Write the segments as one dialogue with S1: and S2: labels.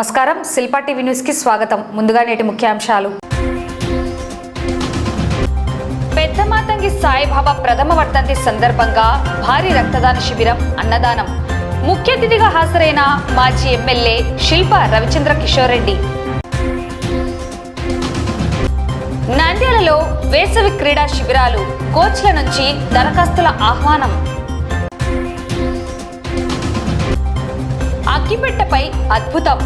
S1: నమస్కారం Shilpa TV news కి స్వాగతం. ముందుగా నేటి ముఖ్యాంశాలు. పెద్దమాతంగి సాయిబాబా ప్రథమ వర్ధంతి సందర్భంగా భారీ రక్తదాన శిబిరం, అన్నదానం. ముఖ్య అతిథిగా హాజరైన మాజీ ఎమ్మెల్యే శిల్పా రవిచంద్ర కిషోర్ రెడ్డి. నంద్యాలలో వేసవి క్రీడా శిబిరాలు, కోచ్ల నుంచి దరఖాస్తుల ఆహ్వానం. అగ్గిపెట్టపై అద్భుతం,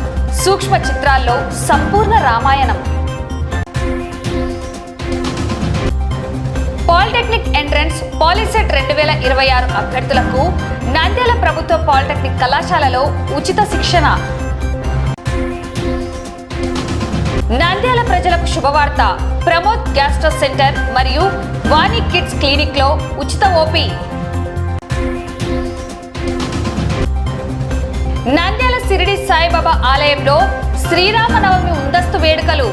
S1: సూక్ష్మ చిత్రాల్లో సంపూర్ణ రామాయణం. పాలిటెక్నిక్ ఎంట్రన్స్ పాలిసెట్ 2026 అభ్యర్థులకు నంద్యాల ప్రభుత్వ పాలిటెక్నిక్ కళాశాలలో ఉచిత శిక్షణ. నంద్యాల ప్రజలకు శుభవార్త, ప్రమోద్ గ్యాస్ట్రో సెంటర్ మరియు వాణి కిడ్స్ క్లినిక్ లో ఉచిత ఓపీ. నంద్యాల సిరిడి సాయిబాబా ఆలయంలో శ్రీరామనవమి ముందస్తు వేడుకలు.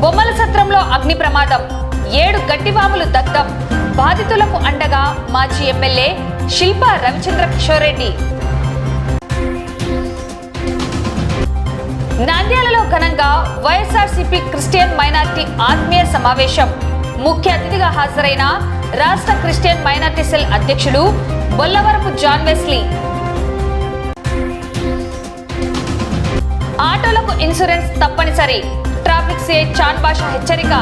S1: బొమ్మల సత్రంలో అగ్ని ప్రమాదం, 7 గడ్డివాములు దగ్ధం. బాధితులకు అండగా మాజీ ఎమ్మెల్యే శిల్పా రవిచంద్ర కిషోర్ రెడ్డి. నంద్యాలలో ఘనంగా వైఎస్ఆర్సీపీ క్రిస్టియన్ మైనార్టీ ఆత్మీయ సమావేశం. ముఖ్య అతిథిగా హాజరైన రాష్ట్ర క్రిస్టియన్ మైనార్టీ సెల్ అధ్యక్షుడు బొల్లవరపు జాన్ వెస్లీ. ఆటోలకు ఇన్సూరెన్స్ తప్పనిసరి, ట్రాఫిక్ సిఐ చాన్ బాషా హెచ్చరిక.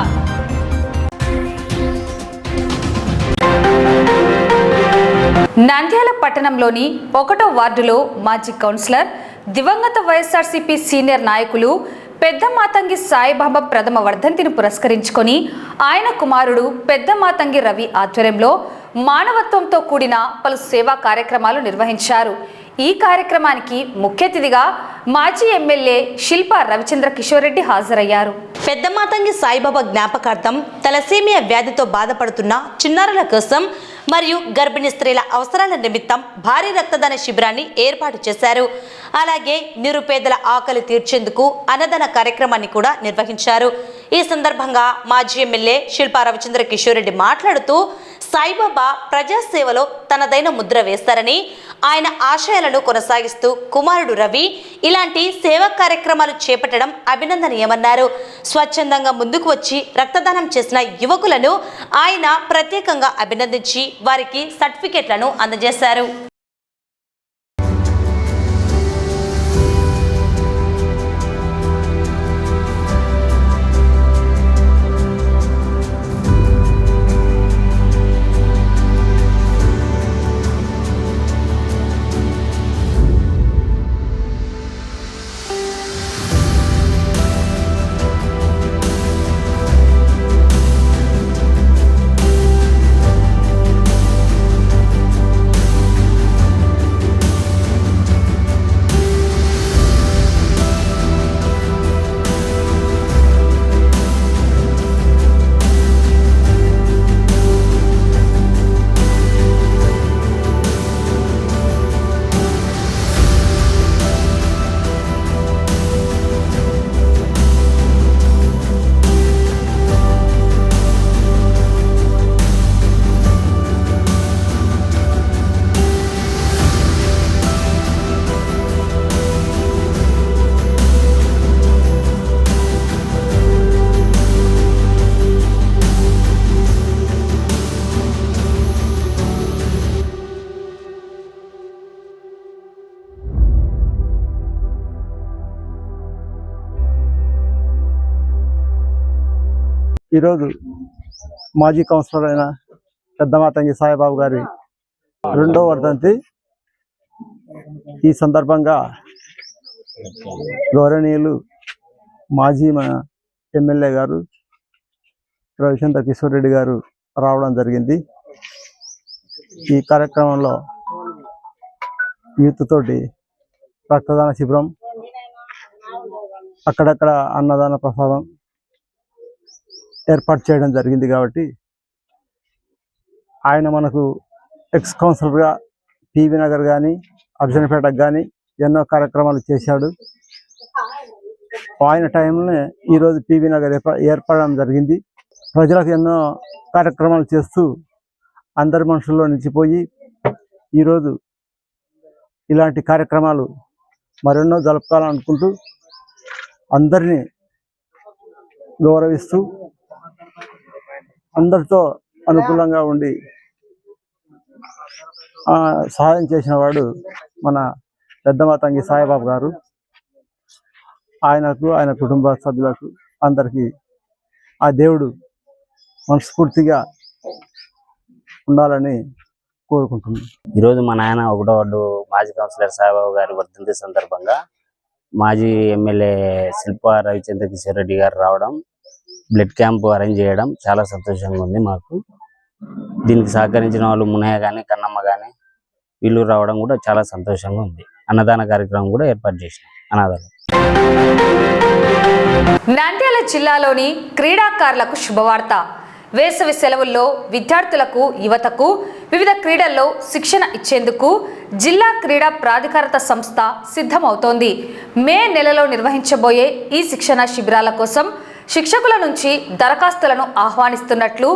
S1: నంద్యాల పట్టణంలోని 1వ వార్డులో మాజీ కౌన్సిలర్, దివంగత వైఎస్ఆర్సీపీ సీనియర్ నాయకులు పెద్దమాతంగి సాయిబాబా ప్రథమ వర్ధంతిని పురస్కరించుకొని ఆయన కుమారుడు పెద్దమాతంగి రవి ఆధ్వర్యంలో మానవత్వంతో కూడిన పలు సేవా కార్యక్రమాలు నిర్వహించారు. ఈ కార్యక్రమానికి ముఖ్య అతిథిగా మాజీ ఎమ్మెల్యే శిల్పా రవిచంద్ర కిషోర్ రెడ్డి హాజరయ్యారు.
S2: పెద్దమాతంగి సాయిబాబా జ్ఞాపకార్థం తలసేమియా వ్యాధితో బాధపడుతున్న చిన్నారుల కోసం మరియు గర్భిణీ స్త్రీల అవసరాల నిమిత్తం భారీ రక్తదాన శిబిరాన్ని ఏర్పాటు చేశారు. అలాగే నిరుపేదల ఆకలి తీర్చేందుకు అన్నదాన కార్యక్రమాన్ని కూడా నిర్వహించారు. ఈ సందర్భంగా మాజీ ఎమ్మెల్యే శిల్పా రవిచంద్ర కిషోర్ రెడ్డి మాట్లాడుతూ, సాయిబాబా ప్రజాసేవలో తనదైన ముద్ర వేస్తారని, ఆయన ఆశయాలను కొనసాగిస్తూ కుమారుడు రవి ఇలాంటి సేవా కార్యక్రమాలు చేపట్టడం అభినందనీయమన్నారు. స్వచ్ఛందంగా ముందుకు వచ్చి రక్తదానం చేసిన యువకులను ఆయన ప్రత్యేకంగా అభినందించి వారికి సర్టిఫికెట్లను అందజేశారు.
S3: ఈరోజు మాజీ కౌన్సిలర్ అయిన పెద్దమాతంగి సాయిబాబు గారి 2వ వర్ధంతి. ఈ సందర్భంగా గౌరవనీయులు మాజీ ఎమ్మెల్యే గారు రవిచంద్ర కిషోర్ రెడ్డి గారు రావడం జరిగింది. ఈ కార్యక్రమంలో యూత్ తోటి రక్తదాన శిబిరం, అక్కడక్కడ అన్నదాన ప్రసాదం ఏర్పాటు చేయడం జరిగింది. కాబట్టి ఆయన మనకు ఎక్స్ కౌన్సిలర్గా పివి నగర్ కానీ అర్జునపేటకు కానీ ఎన్నో కార్యక్రమాలు చేశాడు. ఆయన టైంలోనే ఈరోజు పివి నగర్ ఏర్పడడం జరిగింది. ప్రజలకు ఎన్నో కార్యక్రమాలు చేస్తూ అందరి మనుషుల్లో నిలిచిపోయి ఈరోజు ఇలాంటి కార్యక్రమాలు మరెన్నో జరపాలనుకుంటూ అందరినీ గౌరవిస్తూ అందరితో అనుకూలంగా ఉండి సహాయం చేసిన వాడు మన పెద్దమాతంగి సాయిబాబా గారు. ఆయనకు, ఆయన కుటుంబ సభ్యులకు అందరికీ ఆ దేవుడు మనస్ఫూర్తిగా ఉండాలని కోరుకుంటున్నాను.
S4: ఈరోజు మా నాయన 1వ వార్డు మాజీ కౌన్సిలర్ సాయిబాబా గారి వర్ధంతి సందర్భంగా మాజీ ఎమ్మెల్యే శిల్పా రవిచంద్ర కిషోర్ రెడ్డి గారు రావడం, బ్లడ్ క్యాంప్ అరేంజ్ చేయడం చాలా సంతోషంగా ఉంది మాకు. దీనికి సహకరించిన వాళ్ళు మునయ్య కానీ, కన్నమ్మ కానీ వీళ్ళు రావడం కూడా చాలా సంతోషంగా ఉంది. అన్నదాన కార్యక్రమం కూడా ఏర్పాటు చేసినాం. అనాథాలు
S1: నంద్యాల జిల్లాలోని క్రీడాకారులకు శుభవార్త. వేసవి సెలవుల్లో విద్యార్థులకు, యువతకు వివిధ క్రీడల్లో శిక్షణ ఇచ్చేందుకు జిల్లా క్రీడా ప్రాధికారత సంస్థ సిద్ధమవుతోంది. మే నెలలో నిర్వహించబోయే ఈ శిక్షణ శిబిరాల కోసం శిక్షకుల నుంచి దరఖాస్తులను ఆహ్వానిస్తున్నట్లు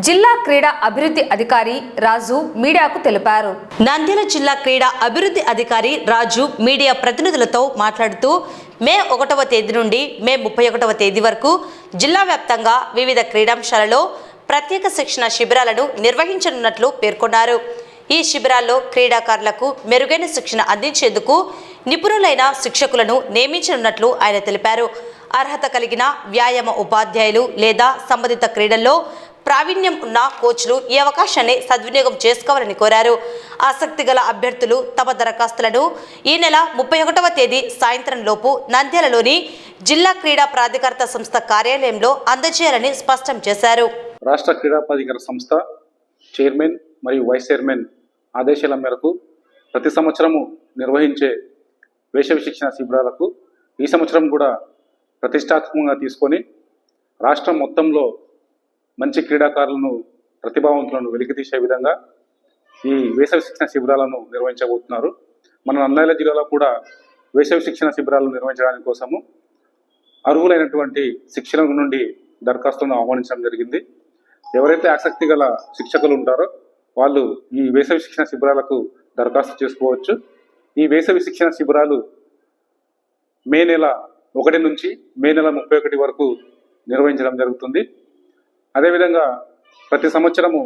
S1: జిల్లా క్రీడా అభివృద్ధి అధికారి రాజు మీడియాకు తెలిపారు.
S2: నంద్యాల జిల్లా క్రీడా అభివృద్ధి అధికారి రాజు మీడియా ప్రతినిధులతో మాట్లాడుతూ మే 1వ తేదీ నుండి మే 31వ తేదీ వరకు జిల్లా వ్యాప్తంగా వివిధ క్రీడాంశాలలో ప్రత్యేక శిక్షణ శిబిరాలను నిర్వహించనున్నట్లు పేర్కొన్నారు. ఈ శిబిరాల్లో క్రీడాకారులకు మెరుగైన శిక్షణ అందించేందుకు నిపుణులైన శిక్షకులను నియమించనున్నట్లు ఆయన తెలిపారు. అర్హత కలిగిన వ్యాయామ ఉపాధ్యాయులు లేదా సంబంధిత క్రీడల్లో ప్రావీణ్యం ఉన్న కోచ్లు ఈ అవకాశాన్ని సద్వినియోగం చేసుకోవాలని కోరారు. ఆసక్తి గల అభ్యర్థులు తమ దరఖాస్తులను ఈ నెల 31వ తేదీ సాయంత్రం లోపు నంద్యాలలోని జిల్లా క్రీడా ప్రాధికారత సంస్థ కార్యాలయంలో అందజేయాలని స్పష్టం చేశారు.
S5: రాష్ట్ర క్రీడా ప్రాధికార సంస్థ చైర్మన్ మరియు వైస్ చైర్మన్ ఆదేశాల మేరకు ప్రతి సంవత్సరము నిర్వహించే వేసవి శిక్షణ శిబిరాలకు ఈ సంవత్సరం కూడా ప్రతిష్టాత్మకంగా తీసుకొని రాష్ట్రం మొత్తంలో మంచి క్రీడాకారులను, ప్రతిభావంతులను వెలికితీసే విధంగా ఈ వేసవి శిక్షణ శిబిరాలను నిర్వహించబోతున్నారు. మన నంద్యాల జిల్లాలో కూడా వేసవి శిక్షణ శిబిరాలను నిర్వహించడానికి కోసము అర్హులైనటువంటి శిక్షణ నుండి దరఖాస్తులను ఆహ్వానించడం జరిగింది. ఎవరైతే ఆసక్తి గల శిక్షకులు ఉంటారో వాళ్ళు ఈ వేసవి శిక్షణ శిబిరాలకు దరఖాస్తు చేసుకోవచ్చు. ఈ వేసవి శిక్షణ శిబిరాలు మే నెల 1 నుంచి మే నెల 31 వరకు నిర్వహించడం జరుగుతుంది. అదేవిధంగా ప్రతి సంవత్సరము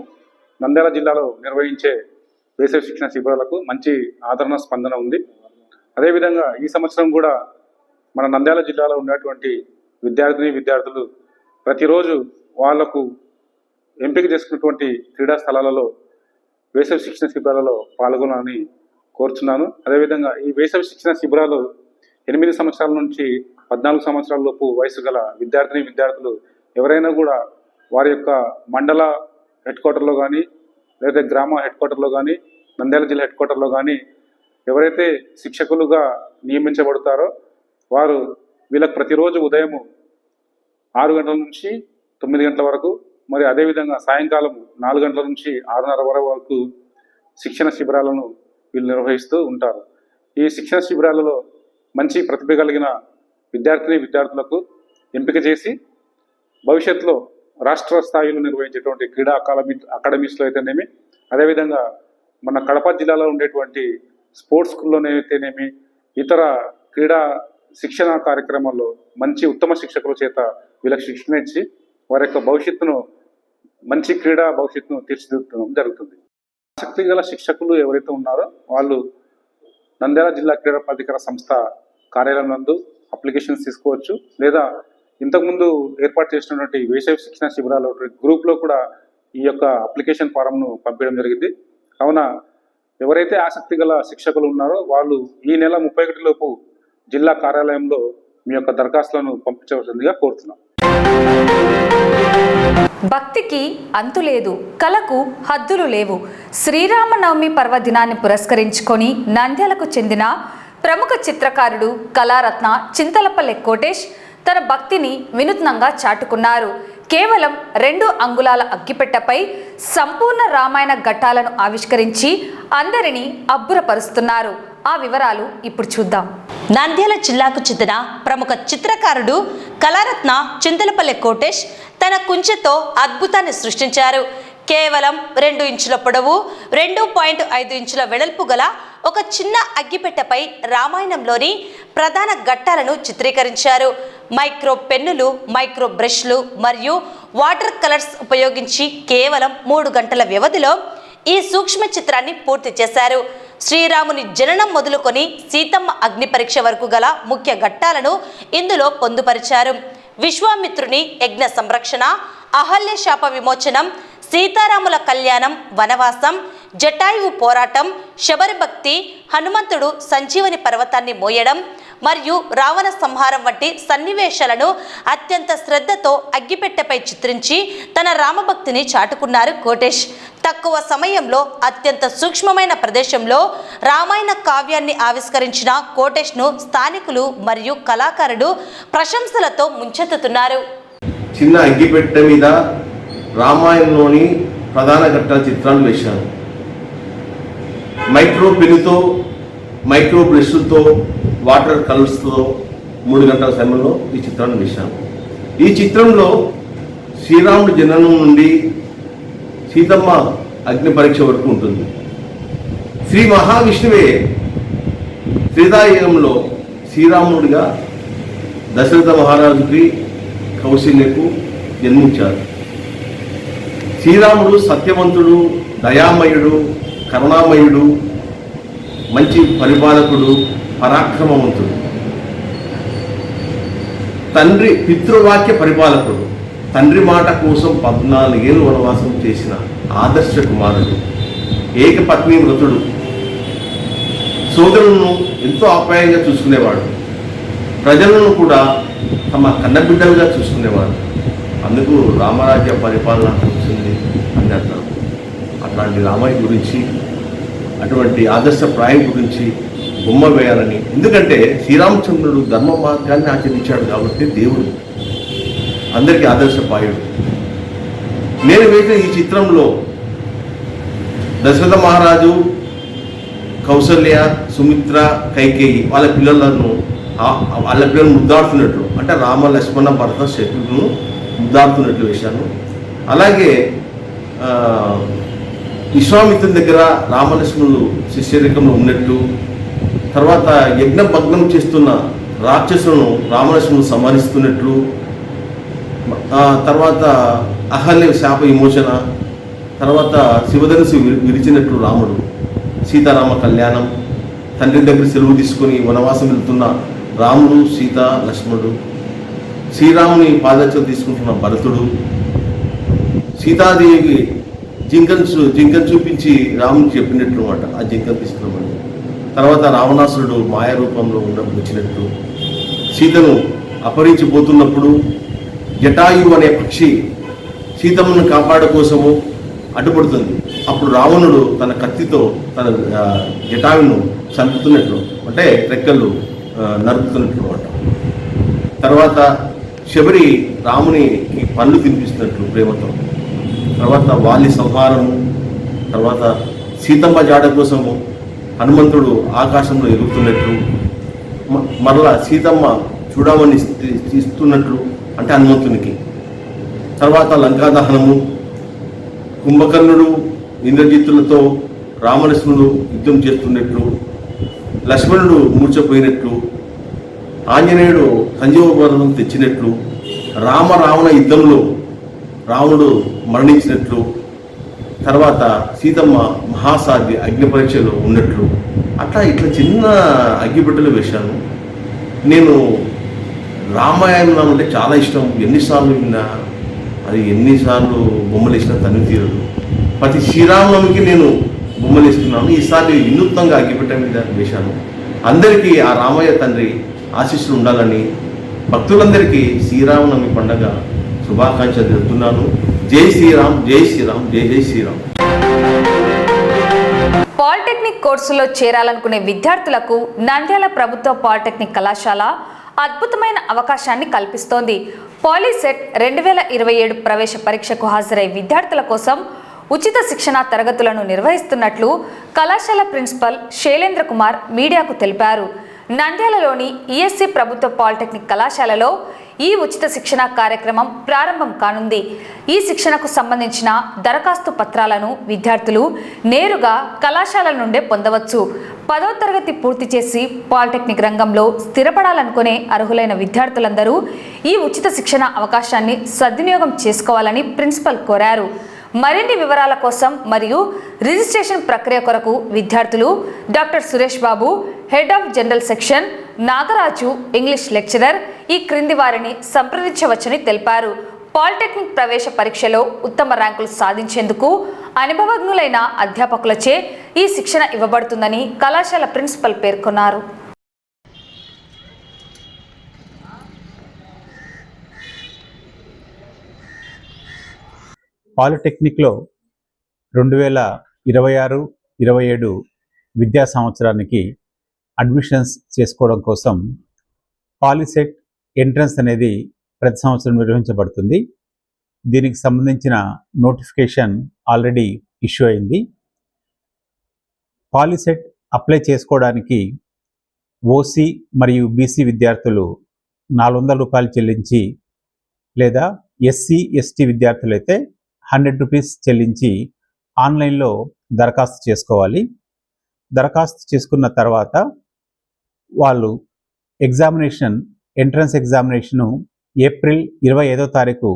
S5: నంద్యాల జిల్లాలో నిర్వహించే వేసవి శిక్షణ శిబిరాలకు మంచి ఆదరణ, స్పందన ఉంది. అదేవిధంగా ఈ సంవత్సరం కూడా మన నంద్యాల జిల్లాలో ఉన్నటువంటి విద్యార్థులు ప్రతిరోజు వాళ్లకు ఎంపిక చేసుకున్నటువంటి క్రీడా స్థలాలలో వేసవి శిక్షణ శిబిరాలలో పాల్గొనాలని కోరుచున్నాను. అదేవిధంగా ఈ వేసవి శిక్షణ శిబిరాలు 8 సంవత్సరాల నుంచి 14 సంవత్సరాల లోపు వయసు గల విద్యార్థులు ఎవరైనా కూడా వారి యొక్క మండల హెడ్ క్వార్టర్లో కానీ, లేదా గ్రామ హెడ్ క్వార్టర్లో కానీ, నంద్యాల జిల్లా హెడ్ క్వార్టర్లో కానీ ఎవరైతే శిక్షకులుగా నియమించబడతారో వారు వీళ్ళకి ప్రతిరోజు ఉదయం 6 గంటల నుంచి 9 గంటల వరకు, మరి అదేవిధంగా సాయంకాలం 4 గంటల నుంచి 6:30 వరకు శిక్షణ శిబిరాలను వీళ్ళు నిర్వహిస్తూ ఉంటారు. ఈ శిక్షణ శిబిరాలలో మంచి ప్రతిభ కలిగిన విద్యార్థులకు ఎంపిక చేసి భవిష్యత్తులో రాష్ట్ర స్థాయిలో నిర్వహించేటువంటి క్రీడా అకాడమీస్లో అయితేనేమి, అదేవిధంగా మన కడప జిల్లాలో ఉండేటువంటి స్పోర్ట్స్ స్కూల్లోనైతేనేమి, ఇతర క్రీడా శిక్షణ కార్యక్రమాల్లో మంచి ఉత్తమ శిక్షకుల చేత వీళ్ళకి శిక్షణ ఇచ్చి వారి యొక్క మంచి క్రీడా భవిష్యత్తును తీర్చిదిద్దడం జరుగుతుంది. ఆసక్తి గల శిక్షకులు ఎవరైతే ఉన్నారో వాళ్ళు నంద్యాల జిల్లా క్రీడా ప్రాధికార సంస్థ కార్యాలయం నందు అప్లికేషన్స్ తీసుకోవచ్చు, లేదా ఇంతకుముందు ఏర్పాటు చేసినటువంటి వేసవి శిక్షణ శిబిరాల గ్రూప్లో కూడా ఈ యొక్క అప్లికేషన్ ఫారంను పంపించడం జరిగింది. కావున ఎవరైతే ఆసక్తి గల శిక్షకులు ఉన్నారో వాళ్ళు ఈ నెల 31 లోపు జిల్లా కార్యాలయంలో మీ యొక్క దరఖాస్తులను పంపించవలసిందిగా కోరుతున్నాం.
S1: భక్తికి అంతులేదు, కళకు హద్దులు లేవు. శ్రీరామనవమి పర్వదినాన్ని పురస్కరించుకొని నంద్యాలకు చెందిన ప్రముఖ చిత్రకారుడు కళారత్న చింతలపల్లె కోటేష్ తన భక్తిని వినూత్నంగా చాటుకున్నారు. కేవలం 2 అంగుళాల అగ్గిపెట్టెపై సంపూర్ణ రామాయణ ఘట్టాలను ఆవిష్కరించి అందరినీ అబ్బురపరుస్తున్నారు. ఆ వివరాలు ఇప్పుడు చూద్దాం.
S2: నంద్యాల జిల్లాకు చెందిన ప్రముఖ చిత్రకారుడు కళారత్న చింతలపల్లె కోటేష్ తన కుంచెతో అద్భుతాన్ని సృష్టించారు. కేవలం 2 ఇంచుల పొడవు 2.5 ఇంచుల వెడల్పు గల ఒక చిన్న అగ్గిపెట్టెపై రామాయణంలోని ప్రధాన ఘట్టాలను చిత్రీకరించారు. మైక్రో పెన్నులు, మైక్రో బ్రష్లు మరియు వాటర్ కలర్స్ ఉపయోగించి కేవలం 3 గంటల వ్యవధిలో ఈ సూక్ష్మ చిత్రాన్ని పూర్తి చేశారు. శ్రీరాముని జననం మొదలుకొని సీతమ్మ అగ్ని పరీక్ష వరకు గల ముఖ్య ఘట్టాలను ఇందులో పొందుపరిచారు. విశ్వామిత్రుని యజ్ఞ సంరక్షణ, అహల్య శాప విమోచనం, సీతారాముల కళ్యాణం, వనవాసం, జటాయువు పోరాటం, శబరి భక్తి, హనుమంతుడు సంజీవని పర్వతాన్ని మోయడం మరియు రావణ సంహారం వంటి సన్నివేశాలను అత్యంత శ్రద్ధతో అగ్గిపెట్టెపై చిత్రించి తన రామభక్తిని చాటుకున్నారు కోటేష్. తక్కువ సమయంలో అత్యంత సూక్ష్మమైన ప్రదేశంలో రామాయణ కావ్యాన్ని ఆవిష్కరించిన కోటేష్ను స్థానికులు మరియు కళాకారులు ప్రశంసలతో ముంచెత్తుతున్నారు.
S6: చిన్న అగ్గిపెట్టె మీద రామాయణంలోని ప్రధాన ఘట్టాల చిత్రాలు వేశాను. మైక్రో పెన్నుతో, మైక్రో బ్రష్లతో, వాటర్ కలర్స్తో 3 గంటల సమయంలో ఈ చిత్రాన్ని వేశాను. ఈ చిత్రంలో శ్రీరాముడి జననం నుండి సీతమ్మ అగ్ని పరీక్ష వరకు ఉంటుంది. శ్రీ మహావిష్ణువే త్రేతాయుగంలో శ్రీరాముడిగా దశరథ మహారాజుకి, కౌశల్యకు జన్మించారు. శ్రీరాముడు సత్యవంతుడు, దయామయుడు, కరుణామయుడు, మంచి పరిపాలకుడు, పరాక్రమవంతుడు, తండ్రి పితృవాక్య పరిపాలకుడు, తండ్రి మాట కోసం 14 ఏళ్ళు వనవాసం చేసిన ఆదర్శ కుమారుడు, ఏకపత్ని వ్రతుడు, సోదరులను ఎంతో ఆప్యాయంగా చూసుకునేవాడు, ప్రజలను కూడా తమ కన్నబిడ్డలుగా చూసుకునేవాడు. అందుకు రామరాజ్య పరిపాలన వచ్చింది అని అంటారు. అట్లాంటి రామయ్య గురించి, అటువంటి ఆదర్శప్రాయం గురించి బొమ్మ వేయాలని. ఎందుకంటే శ్రీరామచంద్రుడు ధర్మ మార్గాన్ని ఆచరించాడు కాబట్టి దేవుడు అందరికీ ఆదర్శప్రాయుడు. నేను వేసిన ఈ చిత్రంలో దశరథ మహారాజు, కౌసల్య, సుమిత్ర, కైకేయి వాళ్ళ పిల్లలను ముద్దాడుతున్నట్లు, అంటే రామ, లక్ష్మణ, భరత, శత్రుఘ్నులను ముద్దాడుతున్నట్లు వేశాను. అలాగే విశ్వామిత్రుని దగ్గర రామలక్ష్మణులు శిష్యరికంలో ఉన్నట్టు, తర్వాత యజ్ఞ భగ్నం చేస్తున్న రాక్షసులను రామలక్ష్మణులు సంహరిస్తున్నట్లు, తర్వాత అహల్య శాప విమోచన, తర్వాత శివధనుసు విరిచినట్లు రాముడు, సీతారామ కళ్యాణం, తండ్రి దగ్గర సెలవు తీసుకొని వనవాసం వెళ్తున్న రాముడు, సీత, లక్ష్మణుడు, శ్రీరాముని పాదరక్షలు తీసుకుంటున్న భరతుడు, సీతాదేవి జింకను చూపించి రామునికి చెప్పినట్లు అన్నమాట. ఆ జింకను తీసుకున్నామని. తర్వాత రావణాసురుడు మాయా రూపంలో వచ్చినట్టు, సీతను అపహరించిపోతున్నప్పుడు జటాయువు అనే పక్షి సీతమ్మను కాపాడ కోసము అడ్డుపడుతుంది. అప్పుడు రావణుడు తన కత్తితో తన జటాయువును చంపుతున్నట్లు, అంటే రెక్కలు నరుకుతున్నట్లు అన్నమాట. తర్వాత శబరి రామునికి పళ్ళు తినిపిస్తున్నట్లు ప్రేమతో. తర్వాత వాలి సంహారము, తర్వాత సీతమ్మ జాడ కోసము హనుమంతుడు ఆకాశంలో ఎగురుతున్నట్లు, మరలా సీతమ్మ చూడమని ఇస్తున్నట్లు, అంటే హనుమంతునికి. తర్వాత లంకాదహనము, కుంభకర్ణుడు ఇంద్రజిత్తులతో రామలక్ష్మణుడు యుద్ధం చేస్తున్నట్లు, లక్ష్మణుడు మూర్చపోయినట్లు, ఆంజనేయుడు సంజీవపర్వతం తెచ్చినట్లు, రావణ యుద్ధంలో రావణుడు మరణించినట్లు, తర్వాత సీతమ్మ మహాసాధ్య అగ్ని పరీక్షలో ఉన్నట్లు, ఇట్లా చిన్న అగ్గిపెట్టెలు వేశాను. నేను రామాయణం అంటే చాలా ఇష్టం. ఎన్నిసార్లు విన్నా, అది ఎన్నిసార్లు బొమ్మలు వేసినా తనివి తీరదు. ప్రతి శ్రీరామనవమికి నేను బొమ్మలు వేస్తున్నాను. ఈసారి వినూత్నంగా అగ్గిపెట్టె మీద వేశాను. అందరికీ ఆ రామయ్య తండ్రి ఆశీస్సులు ఉండాలని భక్తులందరికీ శ్రీరామనవమి పండుగ శుభాకాంక్షలు చెప్తున్నాను. జై శ్రీరామ్, జై శ్రీరామ్, జై జై శ్రీరామ్.
S1: పాలిటెక్నిక్ కోర్సులో చేరాలనుకునే విద్యార్థులకు నంద్యాల ప్రభుత్వ పాలిటెక్నిక్ కళాశాల అద్భుతమైన అవకాశాన్ని కల్పిస్తోంది. పాలిసెట్ 2027 ప్రవేశ పరీక్షకు హాజరయ్యే విద్యార్థుల కోసం ఉచిత శిక్షణా తరగతులను నిర్వహిస్తున్నట్లు కళాశాల ప్రిన్సిపల్ శైలేంద్ర కుమార్ మీడియాకు తెలిపారు. నంద్యాలలోని ఈఎస్సీ ప్రభుత్వ పాలిటెక్నిక్ కళాశాలలో ఈ ఉచిత శిక్షణ కార్యక్రమం ప్రారంభం కానుంది. ఈ శిక్షణకు సంబంధించిన దరఖాస్తు పత్రాలను విద్యార్థులు నేరుగా కళాశాలల నుండే పొందవచ్చు. 10వ తరగతి పూర్తి చేసి పాలిటెక్నిక్ రంగంలో స్థిరపడాలనుకునే అర్హులైన విద్యార్థులందరూ ఈ ఉచిత శిక్షణ అవకాశాన్ని సద్వినియోగం చేసుకోవాలని ప్రిన్సిపల్ కోరారు. మరిన్ని వివరాల కోసం మరియు రిజిస్ట్రేషన్ ప్రక్రియ కొరకు విద్యార్థులు doctor Suresh Babu, head of general section, Nagaraju, English lecturer ఈ క్రింది వారిని సంప్రదించవచ్చని తెలిపారు. పాలిటెక్నిక్ ప్రవేశ పరీక్షలో ఉత్తమ ర్యాంకులు సాధించేందుకు అనుభవజ్ఞులైన అధ్యాపకులచే ఈ శిక్షణ ఇవ్వబడుతుందని కళాశాల ప్రిన్సిపల్ పేర్కొన్నారు.
S7: పాలిటెక్నిక్లో 2026-27 విద్యా సంవత్సరానికి అడ్మిషన్స్ చేసుకోవడం కోసం పాలిసెట్ ఎంట్రన్స్ అనేది ప్రతి సంవత్సరం నిర్వహించబడుతుంది. దీనికి సంబంధించిన నోటిఫికేషన్ ఆల్రెడీ ఇష్యూ అయింది. పాలిసెట్ అప్లై చేసుకోవడానికి ఓసీ మరియు బీసీ విద్యార్థులు 400 రూపాయలు చెల్లించి, లేదా ఎస్సీ ఎస్టీ విద్యార్థులైతే 100 రూపీస్ చెల్లించి ఆన్లైన్లో దరఖాస్తు చేసుకోవాలి. దరఖాస్తు చేసుకున్న తర్వాత వాళ్ళు ఎంట్రన్స్ ఎగ్జామినేషను ఏప్రిల్ 25వ తారీఖు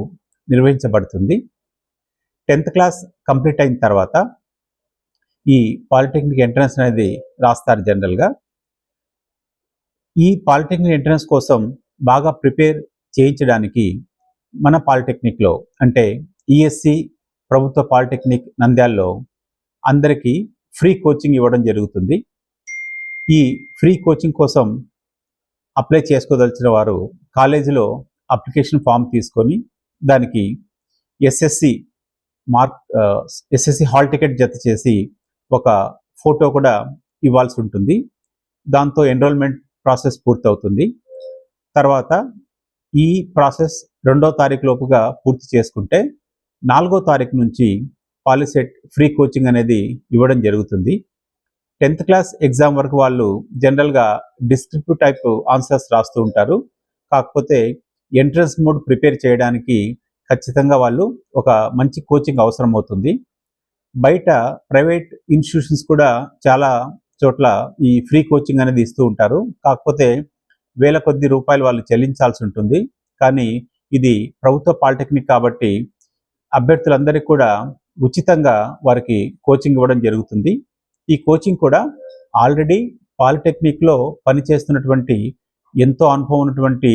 S7: నిర్వహించబడుతుంది. 10th క్లాస్ కంప్లీట్ అయిన తర్వాత ఈ పాలిటెక్నిక్ ఎంట్రన్స్ అనేది రాస్తారు. జనరల్గా ఈ పాలిటెక్నిక్ ఎంట్రన్స్ కోసం బాగా ప్రిపేర్ చేయించడానికి మన పాలిటెక్నిక్లో, అంటే ఈఎస్సి ప్రభుత్వ పాలిటెక్నిక్ నంద్యాలలో అందరికీ ఫ్రీ కోచింగ్ ఇవ్వడం జరుగుతుంది. ఈ ఫ్రీ కోచింగ్ కోసం అప్లై చేసుకోదలిచిన వారు కాలేజీలో అప్లికేషన్ ఫామ్ తీసుకొని దానికి ఎస్ఎస్సి హాల్ టికెట్ జత చేసి ఒక ఫోటో కూడా ఇవ్వాల్సి ఉంటుంది. దాంతో ఎన్రోల్మెంట్ ప్రాసెస్ పూర్తవుతుంది. తర్వాత ఈ ప్రాసెస్ 2వ తారీఖు లోపుగా పూర్తి చేసుకుంటే 4వ తారీఖు నుంచి పాలిసెట్ ఫ్రీ కోచింగ్ అనేది ఇవ్వడం జరుగుతుంది. 10th క్లాస్ ఎగ్జామ్ వరకు వాళ్ళు జనరల్గా డిస్క్రిప్టివ్ టైప్ ఆన్సర్స్ రాస్తూ ఉంటారు. కాకపోతే ఎంట్రన్స్ మోడ్ ప్రిపేర్ చేయడానికి ఖచ్చితంగా వాళ్ళు ఒక మంచి కోచింగ్ అవసరం అవుతుంది. బయట ప్రైవేట్ ఇన్స్టిట్యూషన్స్ కూడా చాలా చోట్ల ఈ ఫ్రీ కోచింగ్ అనేది ఇస్తూ ఉంటారు. కాకపోతే వేల కొద్ది రూపాయలు వాళ్ళు చెల్లించాల్సి ఉంటుంది. కానీ ఇది ప్రభుత్వ పాలిటెక్నిక్ కాబట్టి అభ్యర్థులందరికీ కూడా ఉచితంగా వారికి కోచింగ్ ఇవ్వడం జరుగుతుంది. ఈ కోచింగ్ కూడా ఆల్రెడీ పాలిటెక్నిక్లో పనిచేస్తున్నటువంటి ఎంతో అనుభవం ఉన్నటువంటి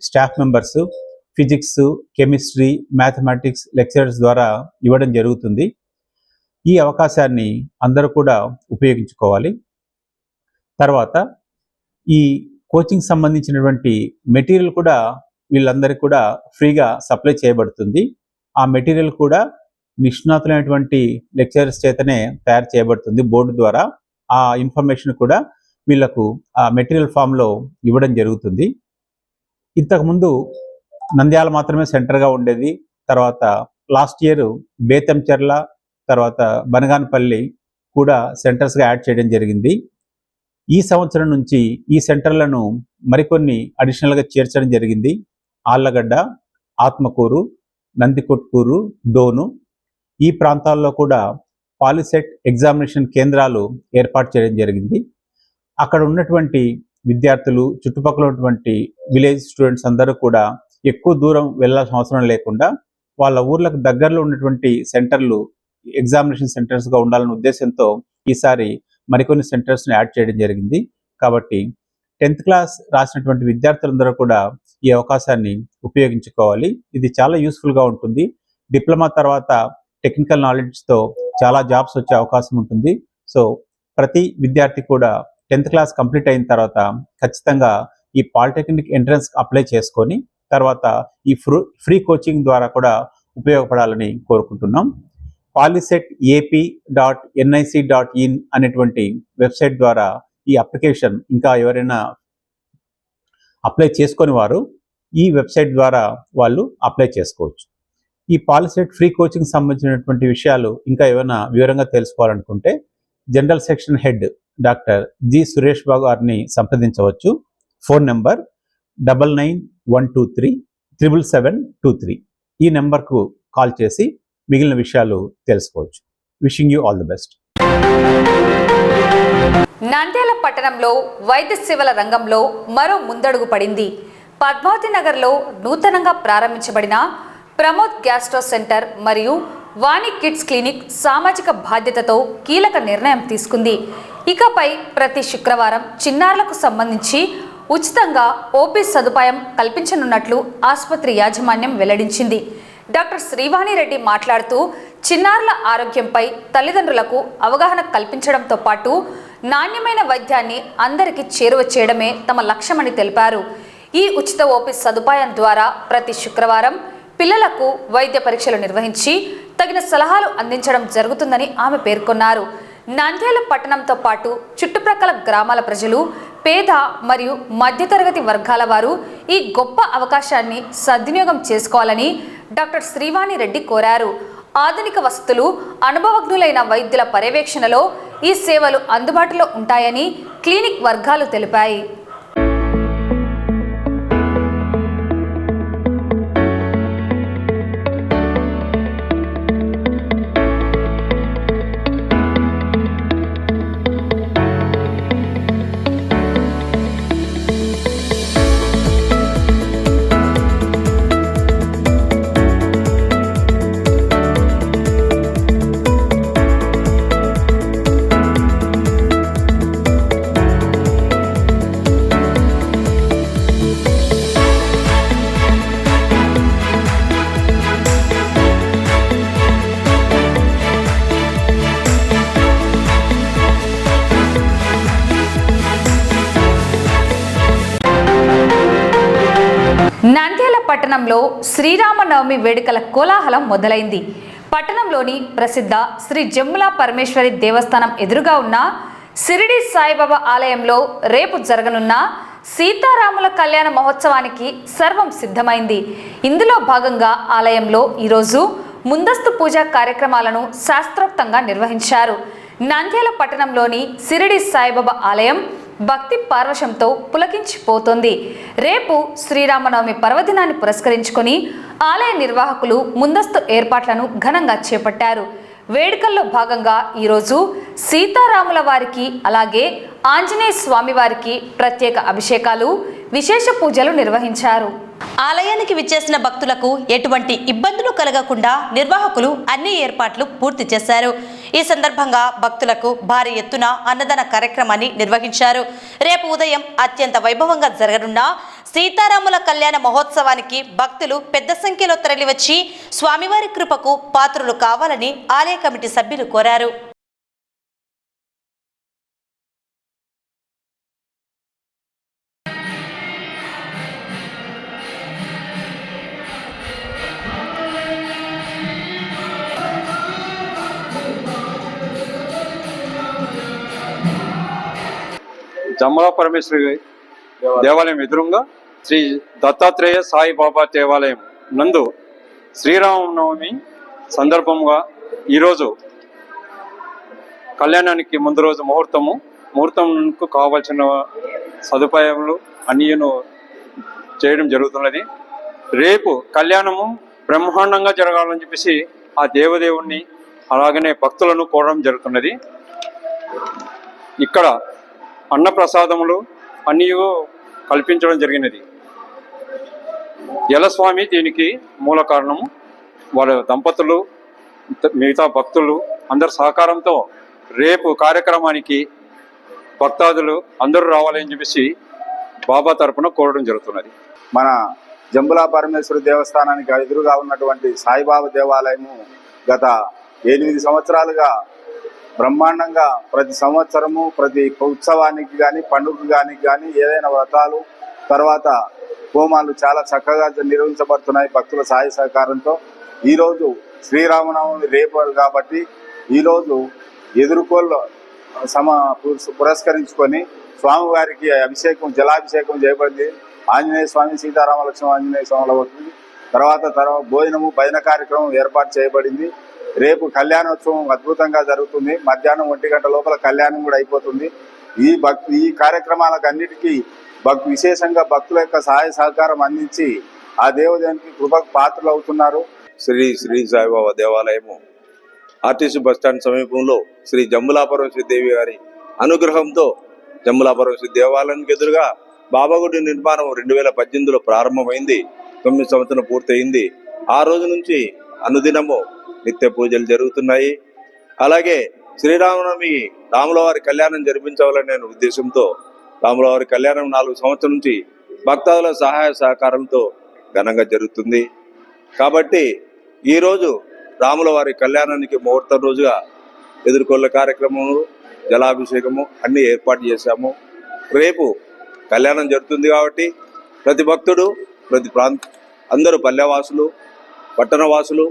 S7: staff members, physics, chemistry, mathematics lecturers ద్వారా ఇవ్వడం జరుగుతుంది. ఈ అవకాశాన్ని అందరూ కూడా ఉపయోగించుకోవాలి. తర్వాత ఈ కోచింగ్ సంబంధించినటువంటి మెటీరియల్ కూడా వీళ్ళందరికీ కూడా ఫ్రీగా సప్లై చేయబడుతుంది. ఆ మెటీరియల్ కూడా నిష్ణాతులైనటువంటి లెక్చరర్స్ చేతనే తయారు చేయబడుతుంది బోర్డు ద్వారా. ఆ ఇన్ఫర్మేషన్ కూడా వీళ్ళకు ఆ మెటీరియల్ ఫామ్లో ఇవ్వడం జరుగుతుంది. ఇంతకుముందు నంద్యాల మాత్రమే సెంటర్గా ఉండేది. తర్వాత లాస్ట్ ఇయర్ బేతంచెర్ల, తర్వాత బనగానపల్లి కూడా సెంటర్స్గా యాడ్ చేయడం జరిగింది. ఈ సంవత్సరం నుంచి ఈ సెంటర్లను మరికొన్ని అడిషనల్గా చేర్చడం జరిగింది. ఆళ్లగడ్డ, ఆత్మకూరు, నందికొట్కూరు, డోను ఈ ప్రాంతాల్లో కూడా పాలిసెట్ ఎగ్జామినేషన్ కేంద్రాలు ఏర్పాటు చేయడం జరిగింది. అక్కడ ఉన్నటువంటి విద్యార్థులు, చుట్టుపక్కల ఉన్నటువంటి విలేజ్ స్టూడెంట్స్ అందరూ కూడా ఎక్కువ దూరం వెళ్ళాల్సిన అవసరం లేకుండా వాళ్ళ ఊర్లకు దగ్గరలో ఉన్నటువంటి సెంటర్లు ఎగ్జామినేషన్ సెంటర్స్గా ఉండాలనే ఉద్దేశంతో ఈసారి మరికొన్ని సెంటర్స్ని యాడ్ చేయడం జరిగింది. కాబట్టి 10th క్లాస్ రాసినటువంటి విద్యార్థులందరూ కూడా ఈ అవకాశాన్ని ఉపయోగించుకోవాలి. ఇది చాలా యూస్ఫుల్గా ఉంటుంది. డిప్లొమా తర్వాత టెక్నికల్ నాలెడ్జ్తో చాలా జాబ్స్ వచ్చే అవకాశం ఉంటుంది. సో ప్రతి విద్యార్థి కూడా 10th క్లాస్ కంప్లీట్ అయిన తర్వాత ఖచ్చితంగా ఈ పాలిటెక్నిక్ ఎంట్రన్స్ అప్లై చేసుకొని తర్వాత ఈ ఫ్రీ కోచింగ్ ద్వారా కూడా ఉపయోగపడాలని కోరుకుంటున్నాం. polyset.ap.nic.in అనేటువంటి వెబ్సైట్ ద్వారా ఈ అప్లికేషన్ ఇంకా ఎవరైనా అప్లై చేసుకొని వారు ఈ వెబ్సైట్ ద్వారా వాళ్ళు అప్లై చేసుకోవచ్చు. ఈ పాలిసెట్ ఫ్రీ కోచింగ్ సంబంధించినటువంటి విషయాలు ఇంకా ఏమైనా వివరంగా తెలుసుకోవాలనుకుంటే general section head doctor G Suresh Babu గారిని సంప్రదించవచ్చు. Phone number 99123180 77723. ఈ నెంబర్కు కాల్ చేసి మిగిలిన విషయాలు తెలుసుకోవచ్చు. Wishing you all the best.
S1: Nandyal పట్టణంలో వైద్య సేవల రంగంలో మరో ముందడుగు పడింది. పద్మావతి నగర్లో నూతనంగా ప్రారంభించబడిన ప్రమోద్ గ్యాస్ట్రో సెంటర్ మరియు వాణి కిడ్స్ క్లినిక్ సామాజిక బాధ్యతతో కీలక నిర్ణయం తీసుకుంది. ఇకపై ప్రతి శుక్రవారం చిన్నారులకు సంబంధించి ఉచితంగా ఓపీ సదుపాయం కల్పించనున్నట్లు ఆసుపత్రి యాజమాన్యం వెల్లడించింది. డాక్టర్ శ్రీవాణి రెడ్డి మాట్లాడుతూ చిన్నారుల ఆరోగ్యంపై తల్లిదండ్రులకు అవగాహన కల్పించడంతో పాటు నాణ్యమైన వైద్యాన్ని అందరికీ చేరువ చేయడమే తమ లక్ష్యమని తెలిపారు. ఈ ఉచిత ఓపీ సదుపాయం ద్వారా ప్రతి శుక్రవారం పిల్లలకు వైద్య పరీక్షలు నిర్వహించి తగిన సలహాలు అందించడం జరుగుతుందని ఆమె పేర్కొన్నారు. నంద్యాల పట్టణంతో పాటు చుట్టుప్రక్కల గ్రామాల ప్రజలు, పేద మరియు మధ్యతరగతి వర్గాల వారు ఈ గొప్ప అవకాశాన్ని సద్వినియోగం చేసుకోవాలని డాక్టర్ శ్రీవాణి రెడ్డి కోరారు. ఆధునిక వసతులు, అనుభవజ్ఞులైన వైద్యుల పర్యవేక్షణలో ఈ సేవలు అందుబాటులో ఉంటాయని క్లినిక్ వర్గాలు తెలిపాయి. నంద్యాల పట్టణంలో శ్రీరామనవమి వేడుకల కోలాహలం మొదలైంది. పట్టణంలోని ప్రసిద్ధ శ్రీ జమ్ముల పరమేశ్వరి దేవస్థానం ఎదురుగా ఉన్న షిరిడి సాయిబాబా ఆలయంలో రేపు జరగనున్న సీతారాముల కళ్యాణ మహోత్సవానికి సర్వం సిద్ధమైంది. ఇందులో భాగంగా ఆలయంలో ఈరోజు ముందస్తు పూజా కార్యక్రమాలను శాస్త్రోక్తంగా నిర్వహించారు. నంద్యాల పట్టణంలోని షిరిడి సాయిబాబా ఆలయం భక్తి పార్వశంతో పులకించిపోతోంది. రేపు శ్రీరామనవమి పర్వదినాన్ని పురస్కరించుకొని ఆలయ నిర్వాహకులు ముందస్తు ఏర్పాట్లను ఘనంగా చేపట్టారు. వేడుకల్లో భాగంగా ఈరోజు సీతారాముల వారికి అలాగే ఆంజనేయ స్వామి వారికి ప్రత్యేక అభిషేకాలు, విశేష పూజలు నిర్వహించారు.
S2: ఆలయానికి విచ్చేసిన భక్తులకు ఎటువంటి ఇబ్బందులు కలగకుండా నిర్వాహకులు అన్ని ఏర్పాట్లు పూర్తి చేశారు. ఈ సందర్భంగా భక్తులకు భారీ ఎత్తున అన్నదాన కార్యక్రమాన్ని నిర్వహించారు. రేపు ఉదయం అత్యంత వైభవంగా జరగనున్న సీతారాముల కళ్యాణ మహోత్సవానికి భక్తులు పెద్ద సంఖ్యలో తరలివచ్చి స్వామివారి కృపకు పాత్రులు కావాలని ఆలయ కమిటీ సభ్యులు కోరారు.
S8: జమ్మల పరమేశ్వరి దేవాలయం ఎదురుగా శ్రీ దత్తాత్రేయ సాయిబాబా దేవాలయం నందు శ్రీరామనవమి సందర్భంగా ఈరోజు కళ్యాణానికి ముందు రోజు ముహూర్తంకు కావాల్సిన సదుపాయాలు అన్నీ చేయడం జరుగుతున్నది. రేపు కళ్యాణము బ్రహ్మాండంగా జరగాలని చెప్పేసి ఆ దేవదేవుణ్ణి అలాగనే భక్తులను కోరడం జరుగుతున్నది. ఇక్కడ అన్నప్రసాదములు అన్నీ కల్పించడం జరిగినది. యలస్వామి దీనికి మూల కారణము. వాళ్ళ దంపతులు, మిగతా భక్తులు అందరి సహకారంతో రేపు కార్యక్రమానికి భక్తాదులు అందరూ రావాలని చెప్పేసి బాబా తరపున కోరడం జరుగుతున్నది.
S9: మన జంబులా పరమేశ్వరి దేవస్థానానికి ఎదురుగా ఉన్నటువంటి సాయిబాబా దేవాలయము గత 8 సంవత్సరాలుగా బ్రహ్మాండంగా ప్రతి సంవత్సరము ప్రతి ఉత్సవానికి కానీ పండుగ కానీ ఏదైనా వ్రతాలు తర్వాత హోమాలు చాలా చక్కగా నిర్వహించబడుతున్నాయి భక్తుల సాయ సహకారంతో. ఈరోజు శ్రీరామనవమి రేపు కాబట్టి ఈరోజు ఎదుర్కోళ్ళు పురస్కరించుకొని స్వామివారికి జలాభిషేకం చేయబడింది. ఆంజనేయ స్వామి, సీతారామ లక్ష్మణ ఆంజనేయ స్వాముల తర్వాత భోజనము భజన కార్యక్రమం ఏర్పాటు చేయబడింది. రేపు కళ్యాణోత్సవం అద్భుతంగా జరుగుతుంది. మధ్యాహ్నం 1 గంట లోపల కళ్యాణం కూడా అయిపోతుంది. ఈ కార్యక్రమాలకు అన్నిటికీ విశేషంగా భక్తుల యొక్క సహాయ సహకారం అందించి ఆ దేవదేవునికి కృపకు పాత్రలు అవుతున్నారు.
S10: శ్రీ శ్రీ సాయిబాబా దేవాలయము ఆర్టీసీ బస్టాండ్ సమీపంలో శ్రీ జంబులాపరమేశ్వరి దేవి గారి అనుగ్రహంతో జంబులాపరమేశ్వరి దేవాలయానికి ఎదురుగా బాబాగుడి నిర్మాణం 2018లో ప్రారంభమైంది. 9 సంవత్సరం పూర్తయింది. ఆ రోజు నుంచి అనుదినము నిత్య పూజలు జరుగుతున్నాయి. అలాగే శ్రీరామనవమి రాములవారి కళ్యాణం జరిపించాలనే ఉద్దేశంతో రాములవారి కళ్యాణం 4 సంవత్సరం నుంచి భక్తాదుల సహాయ సహకారంతో ఘనంగా జరుగుతుంది. కాబట్టి ఈరోజు రాములవారి కళ్యాణానికి ముహూర్తం రోజుగా ఎదుర్కొన్న కార్యక్రమము, జలాభిషేకము అన్నీ ఏర్పాటు చేశాము. రేపు కళ్యాణం జరుగుతుంది కాబట్టి ప్రతి భక్తుడు, ప్రతి అందరూ పల్లెవాసులు, పట్టణవాసులు,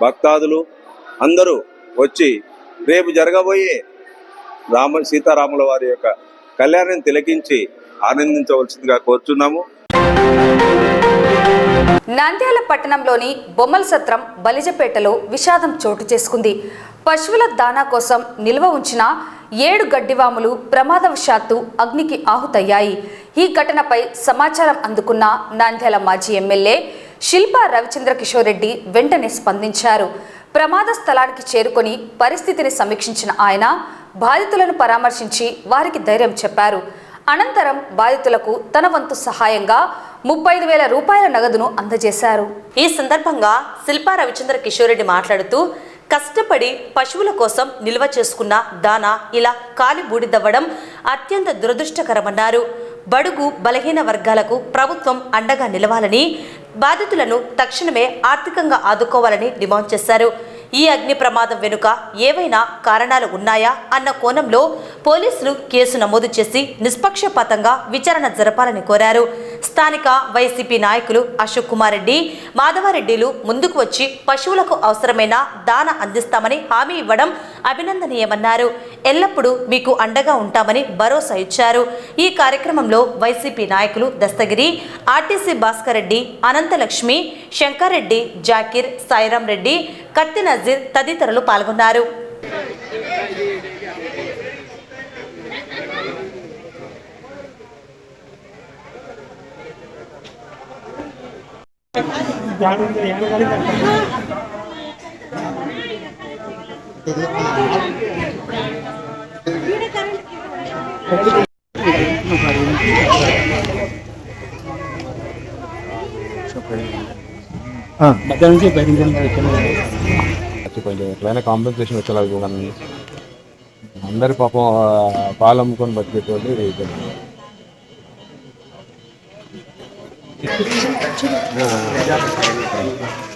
S10: భక్తాదులు అందరూ వచ్చి రేపు జరగబోయే సీతారాముల వారి యొక్క కళ్యాణం తిలకించి ఆనందించవలసిందిగా కోరుచున్నాము.
S1: నంద్యాల పట్టణంలోని బొమ్మల సత్రం బలిజపేటలో విషాదం చోటు చేసుకుంది. పశువుల దానా కోసం నిల్వ ఉంచిన 7 గడ్డివాములు ప్రమాదవశాత్తు అగ్నికి ఆహుతయ్యాయి. ఈ ఘటనపై సమాచారం అందుకున్న నంద్యాల మాజీ ఎమ్మెల్యే శిల్పా రవిచంద్ర కిషోర్ రెడ్డి వెంటనే స్పందించారు. ప్రమాద స్థలానికి చేరుకొని పరిస్థితిని సమీక్షించిన ఆయన బాధితులను పరామర్శించి వారికి ధైర్యం చెప్పారు. అనంతరం బాధితులకు తన వంతు సహాయంగా 35,000 రూపాయల నగదును అందజేశారు.
S2: ఈ సందర్భంగా శిల్పా రవిచంద్ర కిషోర్ రెడ్డి మాట్లాడుతూ, కష్టపడి పశువుల కోసం నిల్వ చేసుకున్న దానా ఇలా కాలి బూడిదవ్వడం అత్యంత దురదృష్టకరమన్నారు. బడుగు బలహీన వర్గాలకు ప్రభుత్వం అండగా నిలవాలని, బాధితులను తక్షణమే ఆర్థికంగా ఆదుకోవాలని డిమాండ్ చేశారు. ఈ అగ్ని ప్రమాదం వెనుక ఏవైనా కారణాలు ఉన్నాయా అన్న కోణంలో పోలీసులు కేసు నమోదు చేసి నిష్పక్షపాతంగా విచారణ జరపాలని కోరారు. స్థానిక వైసీపీ నాయకులు అశోక్ కుమార్ రెడ్డి, మాధవరెడ్డిలు ముందుకు వచ్చి పశువులకు అవసరమైన దాన అందిస్తామని హామీ ఇవ్వడం అభినందనీయమన్నారు. ఎల్లప్పుడూ మీకు అండగా ఉంటామని భరోసా ఇచ్చారు. ఈ కార్యక్రమంలో వైసీపీ నాయకులు దస్తగిరి, ఆర్టీసీ భాస్కర్ రెడ్డి, అనంతలక్ష్మి, శంకర్ రెడ్డి, జాకీర్, సాయిరాం రెడ్డి, కత్తి నజీర్ తదితరులు పాల్గొన్నారు.
S11: కొంచెం ఎట్లయినా కాంపెన్సేషన్ వచ్చేలా చూడండి. అందరి పాపం పాలు అమ్ముకొని బతికేటోళ్ళు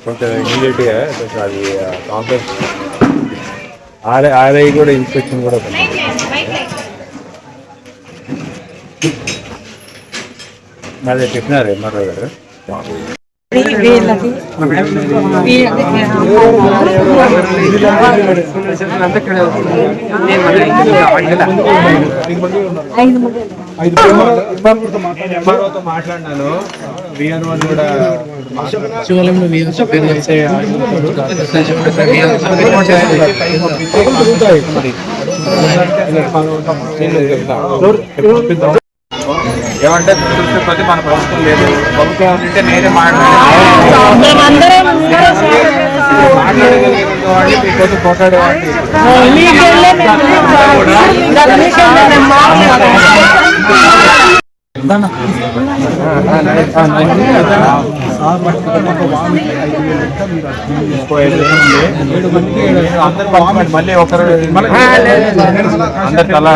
S11: కొంచెం ఇమీడియట్గా కొంచెం అది కాంపెన్సేషన్ ఆర్ఐ కూడా ఇన్స్పెక్షన్ కూడా అదే చెప్పినారు ఎంఆర్ఓ గారు. మాట్లాడినాను విఆర్ఓ కూడా ఏమంటే కొద్ది మన ప్రభుత్వం లేదు. ప్రభుత్వం ఉంటే నేనే మాట్లాడగలిగిన వాడిని మీ కొద్ది పోటాడేవాడిని. మళ్ళీ ఒకరు అందరు తల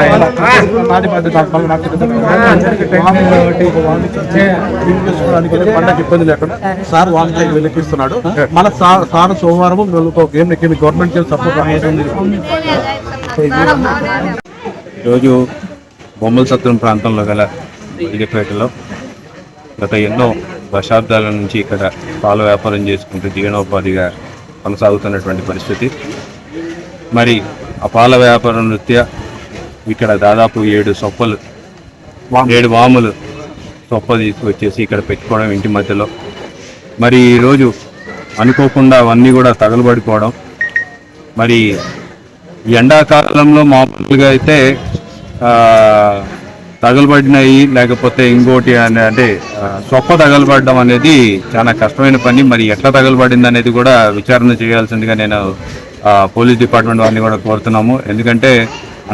S11: పండగ ఇబ్బంది లేకుండా సార్ వాళ్ళకి వెలికిస్తున్నాడు. మళ్ళీ సార్ సోమవారం గవర్నమెంట్ సపోర్ట్ అవుతుంది. ఈరోజు బొమ్మల సత్రం ప్రాంతంలో గల బలిజపేటలో గత ఎన్నో దశాబ్దాల నుంచి ఇక్కడ పాల వ్యాపారం చేసుకుంటూ జీవనోపాధిగా కొనసాగుతున్నటువంటి పరిస్థితి. మరి ఆ పాల వ్యాపారం రీత్యా ఇక్కడ దాదాపు 7 వాములు సొప్ప తీసుకొచ్చేసి ఇక్కడ పెట్టుకోవడం ఇంటి మధ్యలో. మరి ఈరోజు అనుకోకుండా అవన్నీ కూడా తగలబడిపోవడం. మరి ఎండాకాలంలో మామూలుగా అయితే తగలబడినాయి, లేకపోతే ఇంకోటి అంటే సొప్ప తగలబడడం అనేది చాలా కష్టమైన పని. మరి ఎట్లా తగలబడింది అనేది కూడా విచారణ చేయాల్సిందిగా నేను పోలీస్ డిపార్ట్మెంట్ వారిని కూడా కోరుతున్నాము. ఎందుకంటే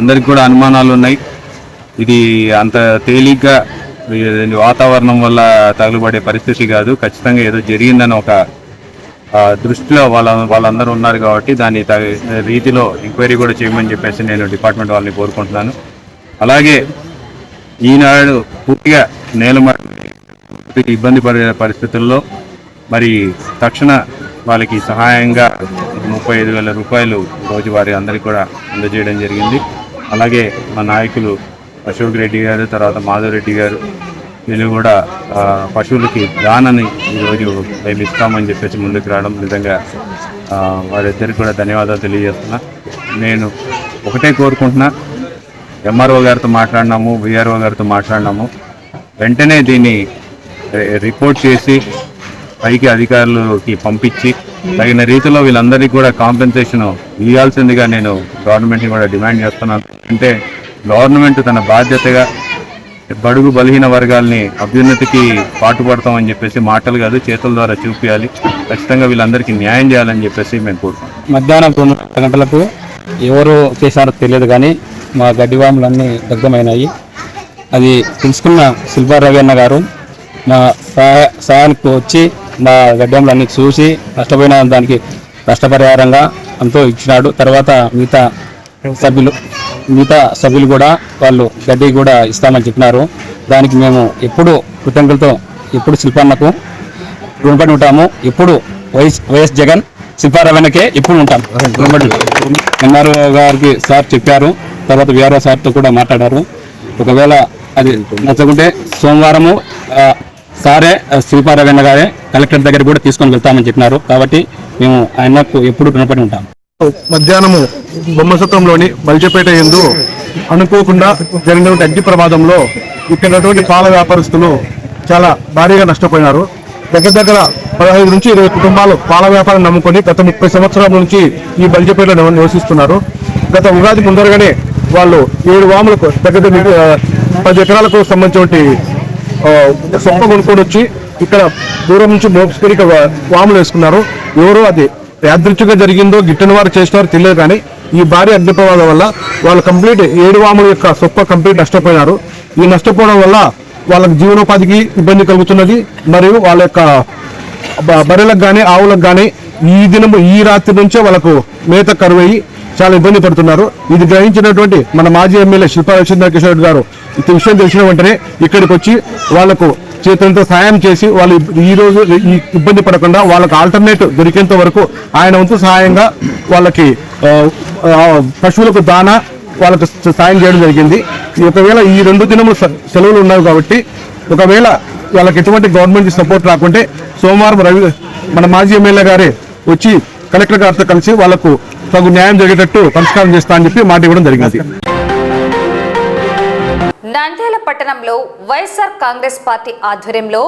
S11: అందరికి కూడా అనుమానాలు ఉన్నాయి. ఇది అంత తేలిగ్గా వాతావరణం వల్ల తగులుబడే పరిస్థితి కాదు. ఖచ్చితంగా ఏదో జరిగిందని ఒక దృష్టిలో వాళ్ళందరూ ఉన్నారు కాబట్టి దాన్ని రీతిలో ఎంక్వైరీ కూడా చేయమని చెప్పేసి నేను డిపార్ట్మెంట్ వాళ్ళని కోరుకుంటున్నాను. అలాగే ఈనాడు పూర్తిగా నేలమట్టి ఇబ్బంది పడే పరిస్థితుల్లో మరి తక్షణ వాళ్ళకి సహాయంగా 35,000 రూపాయలు రోజువారీ అందరికీ కూడా అందజేయడం జరిగింది. అలాగే మా నాయకులు అశోక్ రెడ్డి గారు, తర్వాత మాధవ్ రెడ్డి గారు, వీళ్ళు కూడా పశువులకి దానని ఈరోజు మేము ఇస్తామని చెప్పేసి ముందుకు రావడం నిజంగా వారిద్దరికి కూడా ధన్యవాదాలు తెలియజేస్తున్నా. నేను ఒకటే కోరుకుంటున్నా, ఎంఆర్ఓ గారితో మాట్లాడినాము, విఆర్ఓ గారితో మాట్లాడినాము, వెంటనే దీన్ని రిపోర్ట్ చేసి పైకి అధికారులకి పంపించి తగిన రీతిలో వీళ్ళందరికీ కూడా కాంపెన్సేషన్ ఇవ్వాల్సిందిగా నేను గవర్నమెంట్ని కూడా డిమాండ్ చేస్తున్నాను. అంటే గవర్నమెంట్ తన బాధ్యతగా బడుగు బలహీన వర్గాల్ని అభ్యున్నతికి పాటుపడతామని చెప్పేసి మాటలు కాదు, చేతుల ద్వారా చూపించాలి. ఖచ్చితంగా వీళ్ళందరికీ న్యాయం చేయాలని చెప్పేసి మేము కోరుకుంటాం.
S12: మధ్యాహ్నం 2 గంటలకు ఎవరు చేశారో తెలియదు కానీ మా గడ్డివాములన్నీ దగ్ధమైనాయి. అది తెలుసుకున్న శిల్పా రవి అన్న గారు మా సహాయానికి వచ్చి మా గడ్డివాములన్నీ చూసి నష్టపోయిన దానికి నష్టపరిహారంగా అంతో ఇచ్చినాడు. తర్వాత మిగతా సభ్యులు కూడా వాళ్ళు గడ్డి కూడా ఇస్తామని చెప్పినారు. దానికి మేము ఎప్పుడు కృతజ్ఞతలతో ఎప్పుడు శిల్పన్నకు రుణపడి ఉంటాము. ఎప్పుడు వైఎస్ జగన్ శిల్పారావణకే ఎప్పుడు ఉంటాం రుణపడి. ఎంఆర్ఓ గారికి సార్ చెప్పారు, తర్వాత విఆర్ఓ సార్తో కూడా మాట్లాడారు. ఒకవేళ అది నచ్చకుంటే సోమవారము సారే శిల్పారావణ గారే కలెక్టర్ దగ్గర కూడా తీసుకొని వెళ్తామని చెప్పినారు. కాబట్టి మేము ఆయనకు ఎప్పుడు రుణపడి ఉంటాం.
S13: మధ్యాహ్నము బొమ్మసత్వంలోని బల్జపేట యందు అనుకోకుండా జరిగిన అగ్ని ప్రమాదంలో ఇక్కడ పాల వ్యాపారస్తులు చాలా భారీగా నష్టపోయినారు. దగ్గర 15 నుంచి 20 కుటుంబాలు పాల వ్యాపారం నమ్ముకొని గత 30 సంవత్సరాల నుంచి ఈ బల్జపేటలో నివసిస్తున్నారు. గత ఉగాది ముందరగానే వాళ్ళు 7 వాములకు దగ్గర 10 ఎకరాలకు సంబంధించి సొప్ప కొనుక్కొని వచ్చి ఇక్కడ దూరం నుంచి మోసుకొని వాములు వేసుకున్నారు. ఎవరో అది యాదృచ్ఛిగా జరిగిందో గిట్టని వారు చేసినారో తెలియదు కానీ ఈ భారీ అగ్ని ప్రమాదం వల్ల వాళ్ళు కంప్లీట్ 7 వాముల యొక్క సొప్ప కంప్లీట్ నష్టపోయినారు. ఈ నష్టపోవడం వల్ల వాళ్ళకి జీవనోపాధికి ఇబ్బంది కలుగుతున్నది. మరియు వాళ్ళ యొక్క బర్రెలకు కానీ ఆవులకు కానీ ఈ రాత్రి నుంచే వాళ్ళకు మేత కరువయ్యి చాలా ఇబ్బంది పడుతున్నారు. ఇది గ్రహించినటువంటి మన మాజీ ఎమ్మెల్యే శిల్పా రవిచంద్రకిషోర్ గారు ఈ విషయం తెలిసిన వెంటనే ఇక్కడికి వచ్చి వాళ్లకు చేతులతో సాయం చేసి వాళ్ళు ఈ రోజు ఈ ఇబ్బంది పడకుండా వాళ్ళకి ఆల్టర్నేట్ దొరికేంత వరకు ఆయన వంతు సహాయంగా వాళ్ళకి పశువులకు దానా వాళ్ళకు సాయం చేయడం జరిగింది. ఒకవేళ ఈ 2 దినములు సెలవులు ఉన్నాయి కాబట్టి ఒకవేళ వాళ్ళకి ఎటువంటి గవర్నమెంట్ సపోర్ట్ రాకుంటే సోమవారం మన మాజీ ఎమ్మెల్యే గారే వచ్చి కలెక్టర్ గారితో కలిసి వాళ్లకు తగు న్యాయం జరిగేటట్టు పరిష్కారం చేస్తా అని చెప్పి మాట ఇవ్వడం జరిగింది.
S1: నంద్యాల పట్టణంలో వైఎస్ఆర్ కాంగ్రెస్ పార్టీ ఆధ్వర్యంలో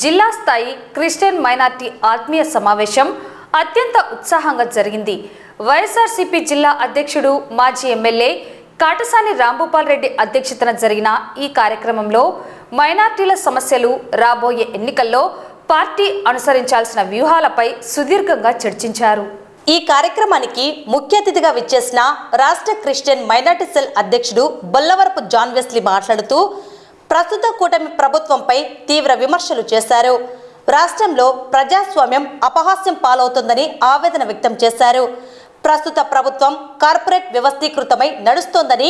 S1: జిల్లా స్థాయి క్రిస్టియన్ మైనార్టీ ఆత్మీయ సమావేశం అత్యంత ఉత్సాహంగా జరిగింది. వైఎస్ఆర్సీపీ జిల్లా అధ్యక్షుడు మాజీ ఎమ్మెల్యే కాటసాని రాంభూపాల్ రెడ్డి అధ్యక్షతన జరిగిన ఈ కార్యక్రమంలో మైనార్టీల సమస్యలు, రాబోయే ఎన్నికల్లో పార్టీ అనుసరించాల్సిన వ్యూహాలపై సుదీర్ఘంగా చర్చించారు.
S2: ఈ కార్యక్రమానికి ముఖ్య అతిథిగా విచ్చేసిన రాష్ట్ర క్రిస్టియన్ మైనార్టీ సెల్ అధ్యక్షుడు బొల్లవరపు జాన్ వెస్లీ మాట్లాడుతూ ప్రస్తుత కూటమి ప్రభుత్వంపై తీవ్ర విమర్శలు చేశారు. రాష్ట్రంలో ప్రజాస్వామ్యం అపహాస్యం పాలవుతుందని ఆవేదన వ్యక్తం చేశారు. ప్రస్తుత ప్రభుత్వం కార్పొరేట్ వ్యవస్థీకృతమై నడుస్తోందని,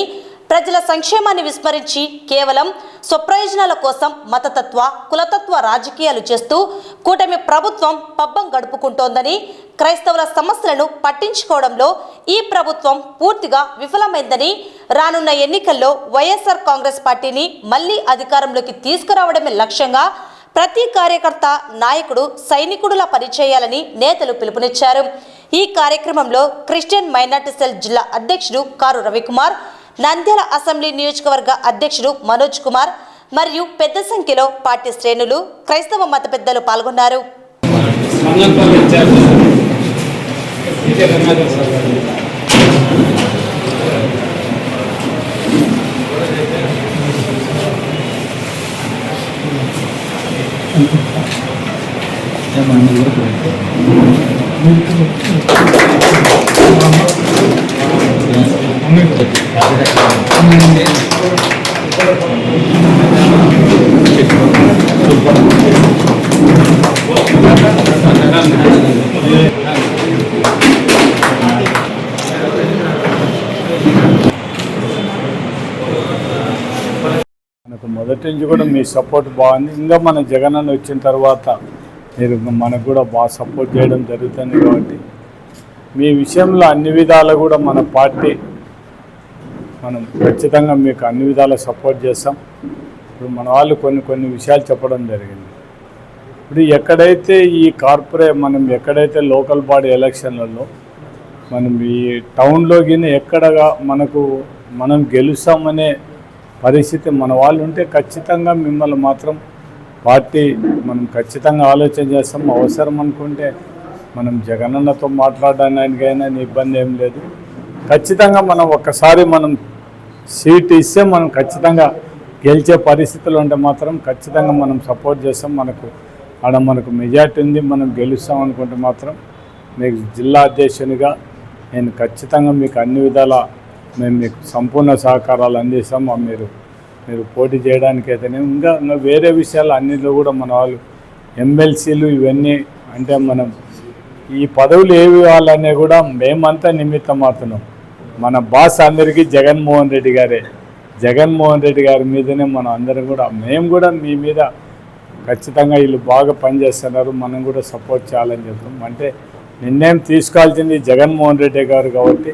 S2: ప్రజల సంక్షేమాన్ని విస్మరించి కేవలం స్వప్రయోజనాల కోసం మతతత్వ, కులతత్వ రాజకీయాలు చేస్తూ కూటమి ప్రభుత్వం పబ్బం గడుపుకుంటోందని, క్రైస్తవుల సమస్యలను పట్టించుకోవడంలో ఈ ప్రభుత్వం పూర్తిగా విఫలమైందని, రానున్న ఎన్నికల్లో వైఎస్ఆర్ కాంగ్రెస్ పార్టీని మళ్లీ అధికారంలోకి తీసుకురావడమే లక్ష్యంగా ప్రతి కార్యకర్త, నాయకుడు సైనికుడులా పనిచేయాలని నేతలు పిలుపునిచ్చారు. ఈ కార్యక్రమంలో క్రిస్టియన్ మైనార్టీ సెల్ జిల్లా అధ్యక్షుడు కారు రవికుమార్, నంద్యాల అసెంబ్లీ నియోజకవర్గ అధ్యక్షుడు మనోజ్ కుమార్ మరియు పెద్ద సంఖ్యలో పార్టీ శ్రేణులు, క్రైస్తవ మత పెద్దలు పాల్గొన్నారు.
S14: మనకు మొదటి నుంచి కూడా మీ సపోర్ట్ బాగుంది. ఇంకా మన జగనన్న వచ్చిన తర్వాత మీరు మనకు కూడా బాగా సపోర్ట్ చేయడం జరుగుతుంది. కాబట్టి మీ విషయంలో అన్ని విధాలు కూడా మన పార్టీ మనం ఖచ్చితంగా మీకు అన్ని విధాల సపోర్ట్ చేస్తాం. ఇప్పుడు మన వాళ్ళు కొన్ని విషయాలు చెప్పడం జరిగింది. ఇప్పుడు ఎక్కడైతే ఈ మనం ఎక్కడైతే లోకల్ బాడీ ఎలక్షన్లలో మనం ఈ టౌన్లోకి ఎక్కడగా మనం గెలుస్తామనే పరిస్థితి మన వాళ్ళు ఉంటే ఖచ్చితంగా మిమ్మల్ని మాత్రం పార్టీ మనం ఖచ్చితంగా ఆలోచన చేస్తాం. అవసరం అనుకుంటే మనం జగనన్నతో మాట్లాడడానికైనా ఇబ్బంది ఏం లేదు. ఖచ్చితంగా మనం ఒక్కసారి మనం సీట్ ఇస్తే మనం ఖచ్చితంగా గెలిచే పరిస్థితులు ఉంటే మాత్రం ఖచ్చితంగా మనం సపోర్ట్ చేస్తాం. మనకు మెజార్టీ ఉంది, మనం గెలుస్తాం అనుకుంటే మాత్రం మీకు జిల్లా అధ్యక్షునిగా నేను ఖచ్చితంగా మీకు అన్ని విధాల మేము మీకు సంపూర్ణ సహకారాలు అందిస్తాం. మీరు పోటీ చేయడానికైతేనే ఇంకా వేరే విషయాలు అన్నింటిలో కూడా మన వాళ్ళు ఎమ్మెల్సీలు ఇవన్నీ అంటే మనం ఈ పదవులు ఏవి ఇవ్వాలనే కూడా మేమంతా నిమిత్తం అవుతున్నాం. మన బాస్ అందరికీ జగన్మోహన్ రెడ్డి గారే. జగన్మోహన్ రెడ్డి గారి మీదనే మనం అందరం కూడా మేము కూడా మీ మీద ఖచ్చితంగా వీళ్ళు బాగా పనిచేస్తున్నారు, మనం కూడా సపోర్ట్ చేయాలని చెప్తాం. అంటే నిర్ణయం తీసుకోవాల్సింది జగన్మోహన్ రెడ్డి గారు కాబట్టి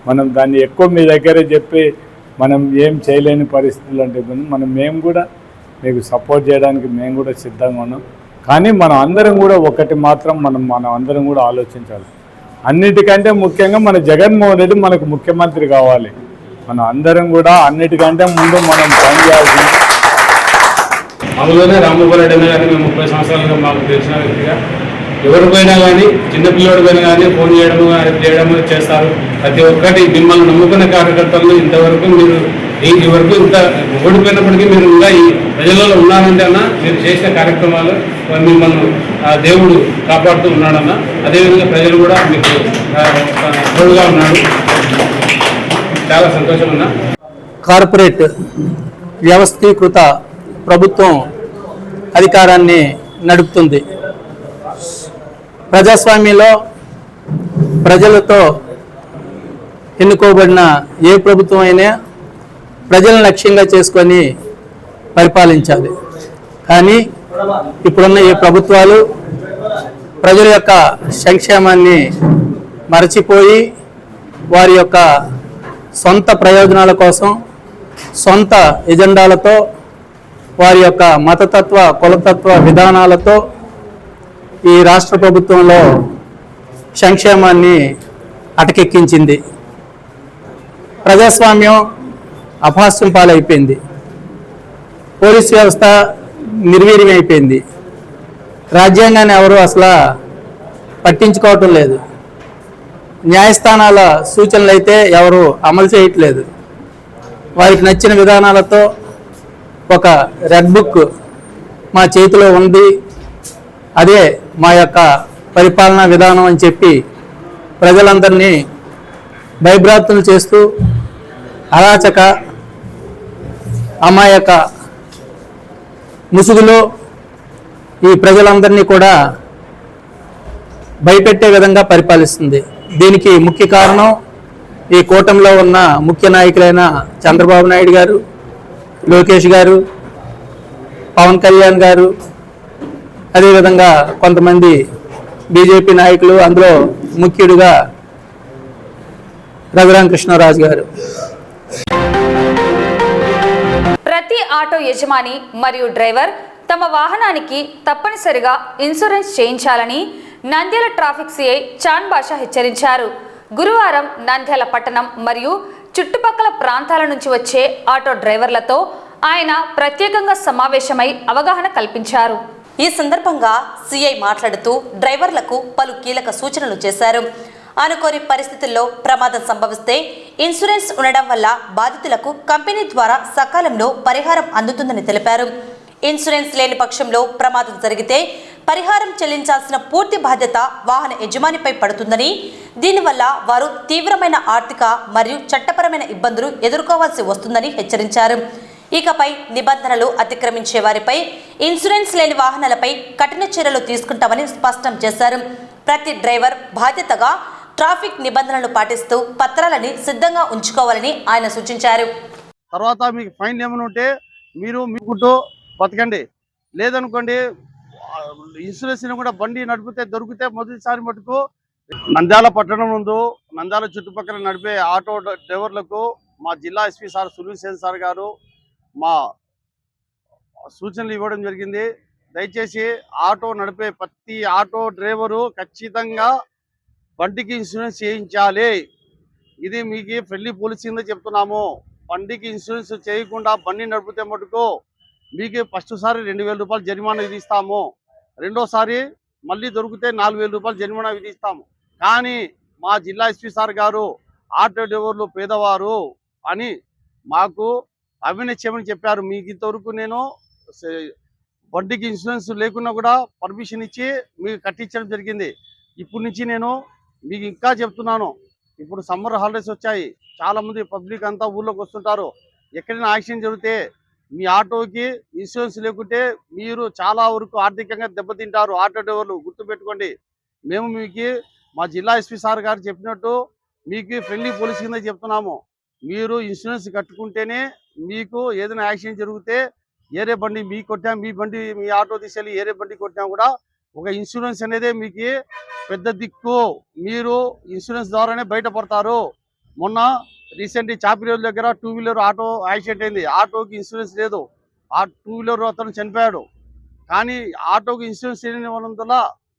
S14: మనం దాన్ని ఎక్కువ మీ దగ్గరే చెప్పి మనం ఏం చేయలేని పరిస్థితులు అంటే మేము కూడా మీకు సపోర్ట్ చేయడానికి మేము కూడా సిద్ధంగా ఉన్నాం. కానీ మనం అందరం కూడా ఒకటి మాత్రం మనం అందరం కూడా ఆలోచించాలి. అన్నిటికంటే ముఖ్యంగా మన జగన్మోహన్ రెడ్డి మనకు ముఖ్యమంత్రి కావాలి. మనం అందరం కూడా అన్నిటికంటే ముందు మనం పనిచేయాల్సింది.
S12: మామూలుగానే రామ్మోహన్ రెడ్డి కానీ మేము 30 సంవత్సరాలుగా మాకు తెలిసిన వ్యక్తిగా ఎవరిపైనా కానీ చిన్నపిల్లడిపైన కానీ ఫోన్ చేయడము చేస్తారు. ప్రతి ఒక్కటి మిమ్మల్ని నమ్ముకున్న కార్యకర్తలను ఇంతవరకు మీరు ఈ వరకు ఇంత ఓడిపోయినప్పటికీ మీరు ఇంకా ఈ ప్రజలలో ఉన్నారంటే అన్న మీరు చేసిన కార్యక్రమాలు మిమ్మల్ని దేవుడు కాపాడుతూ ఉన్నాడన్న. అదేవిధంగా ప్రజలు కూడా మీకు తోడుగా ఉన్నాడు. చాలా సంతోషం అన్న.
S15: కార్పొరేట్ వ్యవస్థీకృత ప్రభుత్వం అధికారాన్ని నడుపుతుంది. ప్రజాస్వామ్యంలో ప్రజలతో ఎన్నుకోబడిన ఏ ప్రభుత్వం అయినా ప్రజలను లక్ష్యంగా చేసుకొని పరిపాలించాలి. కానీ ఇప్పుడున్న ఈ ప్రభుత్వాలు ప్రజల యొక్క సంక్షేమాన్ని మరచిపోయి వారి యొక్క సొంత ప్రయోజనాల కోసం సొంత ఎజెండాలతో వారి యొక్క మతతత్వ కులతత్వ విధానాలతో ఈ రాష్ట్ర ప్రభుత్వంలో సంక్షేమాన్ని అటకెక్కించింది. ప్రజాస్వామ్యం అపహాస్యం పాలైపోయింది. పోలీస్ వ్యవస్థ నిర్వీర్యమైపోయింది. రాజ్యాంగాన్ని ఎవరు అసలు పట్టించుకోవటం లేదు. న్యాయస్థానాల సూచనలు అయితే ఎవరు అమలు చేయట్లేదు. వారికి నచ్చిన విధానాలతో ఒక రెడ్ బుక్ మా చేతిలో ఉంది, అదే మా యొక్క పరిపాలనా విధానం అని చెప్పి ప్రజలందరినీ భయభ్రాంతులు చేస్తూ అరాచక అమాయక ముసుగులో ఈ ప్రజలందరినీ కూడా భయపెట్టే విధంగా పరిపాలిస్తుంది. దీనికి ముఖ్య కారణం ఈ కూటమిలో ఉన్న ముఖ్య నాయకులైన చంద్రబాబు నాయుడు గారు, లోకేష్ గారు, పవన్ కళ్యాణ్ గారు, అదేవిధంగా కొంతమంది బీజేపీ నాయకులు, అందులో ముఖ్యుడిగా రఘురామకృష్ణరాజు గారు.
S1: ప్రతి ఆటో యజమాని మరియు డ్రైవర్ తమ వాహనానికి తప్పనిసరిగా ఇన్సూరెన్స్ చేయించాలని నంద్యాల ట్రాఫిక్ సిఐ చాన్ బాషా హెచ్చరించారు. గురువారం నంద్యాల పట్టణం మరియు చుట్టుపక్కల ప్రాంతాల నుంచి వచ్చే ఆటో డ్రైవర్లతో ఆయన ప్రత్యేకంగా సమావేశమై అవగాహన కల్పించారు.
S2: ఈ సందర్భంగా సిఐ మాట్లాడుతూ డ్రైవర్లకు పలు కీలక సూచనలు చేశారు. అనుకోని పరిస్థితుల్లో ప్రమాదం సంభవిస్తే ఇన్సూరెన్స్ ఉండడం వల్ల బాధితులకు కంపెనీ ద్వారా సకాలంలో పరిహారం అందుతుందని తెలిపారు. ఇన్సూరెన్స్ లేని పక్షంలో ప్రమాదం జరిగితే పరిహారం చెల్లించాల్సిన పూర్తి బాధ్యత వాహన యజమానిపై పడుతుందని, దీనివల్ల వారు తీవ్రమైన ఆర్థిక మరియు చట్టపరమైన ఇబ్బందులు ఎదుర్కోవాల్సి వస్తుందని హెచ్చరించారు. ఇకపై నిబంధనలు అతిక్రమించే వారిపై, ఇన్సూరెన్స్ లేని వాహనాలపై కఠిన చర్యలు తీసుకుంటామని స్పష్టం చేశారు. ప్రతి డ్రైవర్ బాధ్యతగా ట్రాఫిక్ నిబంధనలు పాటిస్తూ పత్రాలని సిద్ధంగా ఉంచుకోవాలని ఆయన సూచించారు.
S16: తర్వాత మీకు ఫైన్ ఏమైనా ఉంటే మీరు మీకుంటూ బతకండి, లేదనుకోండి ఇన్సూరెన్స్ కూడా బండి దొరికితే మొదటిసారి మటుకు నంద్యాల పట్టణం ముందు నంద్యాల చుట్టుపక్కల నడిపే ఆటో డ్రైవర్లకు మా జిల్లా SP sir Sunil Sen sir గారు మా సూచనలు ఇవ్వడం జరిగింది. దయచేసి ఆటో నడిపే ప్రతి ఆటో డ్రైవరు ఖచ్చితంగా బండికి ఇన్సూరెన్స్ చేయించాలి. ఇది మీకు ఫ్రెండ్లీ పాలసీ కింద చెప్తున్నాము. బండికి ఇన్సూరెన్స్ చేయకుండా బండి నడిపితే మటుకు మీకు ఫస్ట్ సారి 2000 రూపాయలు జరిమానా విధిస్తాము, రెండోసారి మళ్ళీ దొరికితే 4000 రూపాయలు జరిమానా విధిస్తాము. కానీ మా జిల్లా ఎస్పీ సార్ గారు ఆటో డ్రైవర్లు పేదవారు అని మాకు అవినీతి చెప్పారు. మీకు ఇంతవరకు నేను బండికి ఇన్సూరెన్స్ లేకున్నా కూడా పర్మిషన్ ఇచ్చి మీకు కట్టించడం జరిగింది. ఇప్పటి నుంచి నేను మీకు ఇంకా చెప్తున్నాను, ఇప్పుడు సమ్మర్ హాలిడేస్ వచ్చాయి, చాలామంది పబ్లిక్ అంతా ఊళ్ళోకి వస్తుంటారు. ఎక్కడైనా యాక్సిడెంట్ జరిగితే మీ ఆటోకి ఇన్సూరెన్స్ లేకుంటే మీరు చాలా వరకు ఆర్థికంగా దెబ్బతింటారు. ఆటో డ్రైవర్లు గుర్తుపెట్టుకోండి. మేము మీకు మా జిల్లా ఎస్పీ సార్ గారు చెప్పినట్టు మీకు ఫ్రెండ్లీ పాలసీ కింద చెప్తున్నాము. మీరు ఇన్సూరెన్స్ కట్టుకుంటేనే మీకు ఏదైనా యాక్సిడెంట్ జరిగితే ఏరే బండి మీకు కొట్టాం, మీ బండి మీ ఆటో తీసుకెళ్ళి ఏరే బండి కొట్టాం కూడా ఒక ఇన్సూరెన్స్ అనేది మీకు పెద్ద దిక్కు. మీరు ఇన్సూరెన్స్ ద్వారానే బయటపడతారు. మొన్న రీసెంట్లీ చాపిరేవు దగ్గర 2 వీలర్ ఆటో యాక్సిడెంట్ అయింది. ఆటోకి ఇన్సూరెన్స్ లేదు, ఆ 2 వీలర్ అతను చనిపోయాడు. కానీ ఆటోకి ఇన్సూరెన్స్ చేయడం వల్ల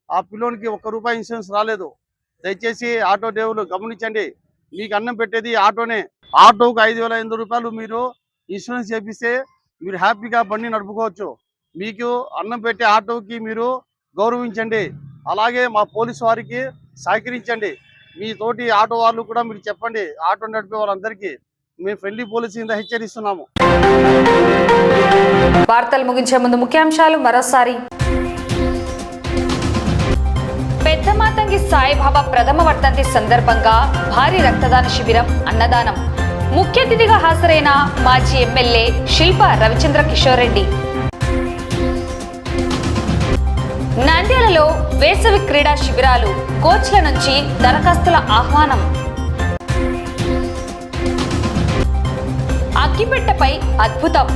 S16: ఆ పిల్లోనికి ₹1 ఇన్సూరెన్స్ రాలేదు. దయచేసి ఆటో డ్రైవర్లు గమనించండి, మీకు అన్నం పెట్టేది ఆటోనే. ఆటోకి 5500 రూపాయలు మీరు ఇన్సూరెన్స్ చేపిస్తే మీరు హ్యాపీగా బండి నడుపుకోవచ్చు. మీకు అన్నం పెట్టే ఆటోకి మీరు గౌరవించండి. అలాగే మా పోలీసు వారికి సహకరించండి. మీ తోటి ఆటో వాళ్ళు కూడా మీరు చెప్పండి, ఆటో నడిపే వాళ్ళందరికీ మేము ఫ్రెండ్లీ పోలీసు కింద హెచ్చరిస్తున్నాము.
S1: వార్తలు ముగించే ముందు ముఖ్యాంశాలు మరోసారి. పెద్దమాతంగి సాయిబాబా ప్రథమ వర్ధంతి సందర్భంగా భారీ రక్తదాన శిబిరం, అన్నదానం. ముఖ్య అతిథిగా హాజరైన మాజీ ఎమ్మెల్యే శిల్ప రవిచంద్ర కిషోర్ రెడ్డి. నంద్యాలలో వేసవి క్రీడా శిబిరాలు, కోచ్ల నుంచి దరఖాస్తుల ఆహ్వానం. అగ్గిపెట్టపై అద్భుతం,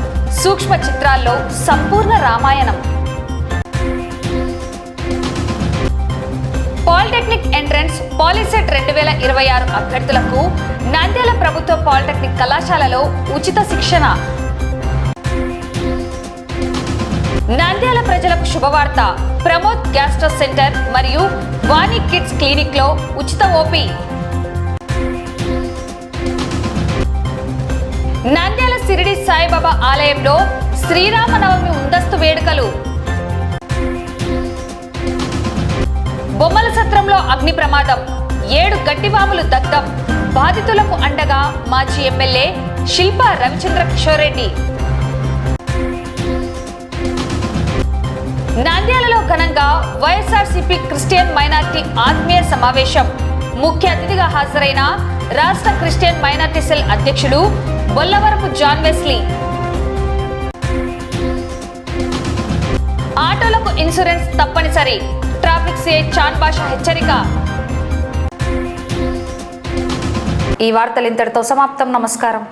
S1: సూక్ష్మ చిత్రాల్లో సంపూర్ణ రామాయణం. పాలిటెక్నిక్ ఎంట్రన్స్ పాలిసెట్ 2026 అభ్యర్థులకు నంద్యాల ప్రభుత్వ పాలిటెక్నిక్ కళాశాలలో ఉచిత శిక్షణ. నంద్యాల ప్రజలకు శుభవార్త, ప్రమోద్ గ్యాస్ట్రో సెంటర్ మరియు వాణి కిడ్స్ క్లినిక్ లో ఉచిత ఓపీ. నంద్యాల సిరిడి సాయిబాబా ఆలయంలో శ్రీరామనవమి ముందస్తు వేడుకలు. బొమ్మల సత్రంలో అగ్ని ప్రమాదం, 7 గడ్డివాములు దగ్ధం. బాధితులకు అండగా మాజీ ఎమ్మెల్యే శిల్ప రవిచంద్ర కిషోర్ రెడ్డి. నంద్యాలలో ఘనంగా వైఎస్ఆర్సీపీ క్రిస్టియన్ మైనార్టీ ఆత్మీయ సమావేశం. ముఖ్య అతిథిగా హాజరైన రాష్ట్ర క్రిస్టియన్ మైనార్టీ సెల్ అధ్యక్షుడు బొల్లవరపు జాన్ వెస్లీ. ఆటోలకు ఇన్సూరెన్స్ తప్పనిసరి, ట్రాఫిక్ సిఐ చాన్ బాషా హెచ్చరిక. ఈ వార్తలు ఇంతటితో సమాప్తం. నమస్కారం.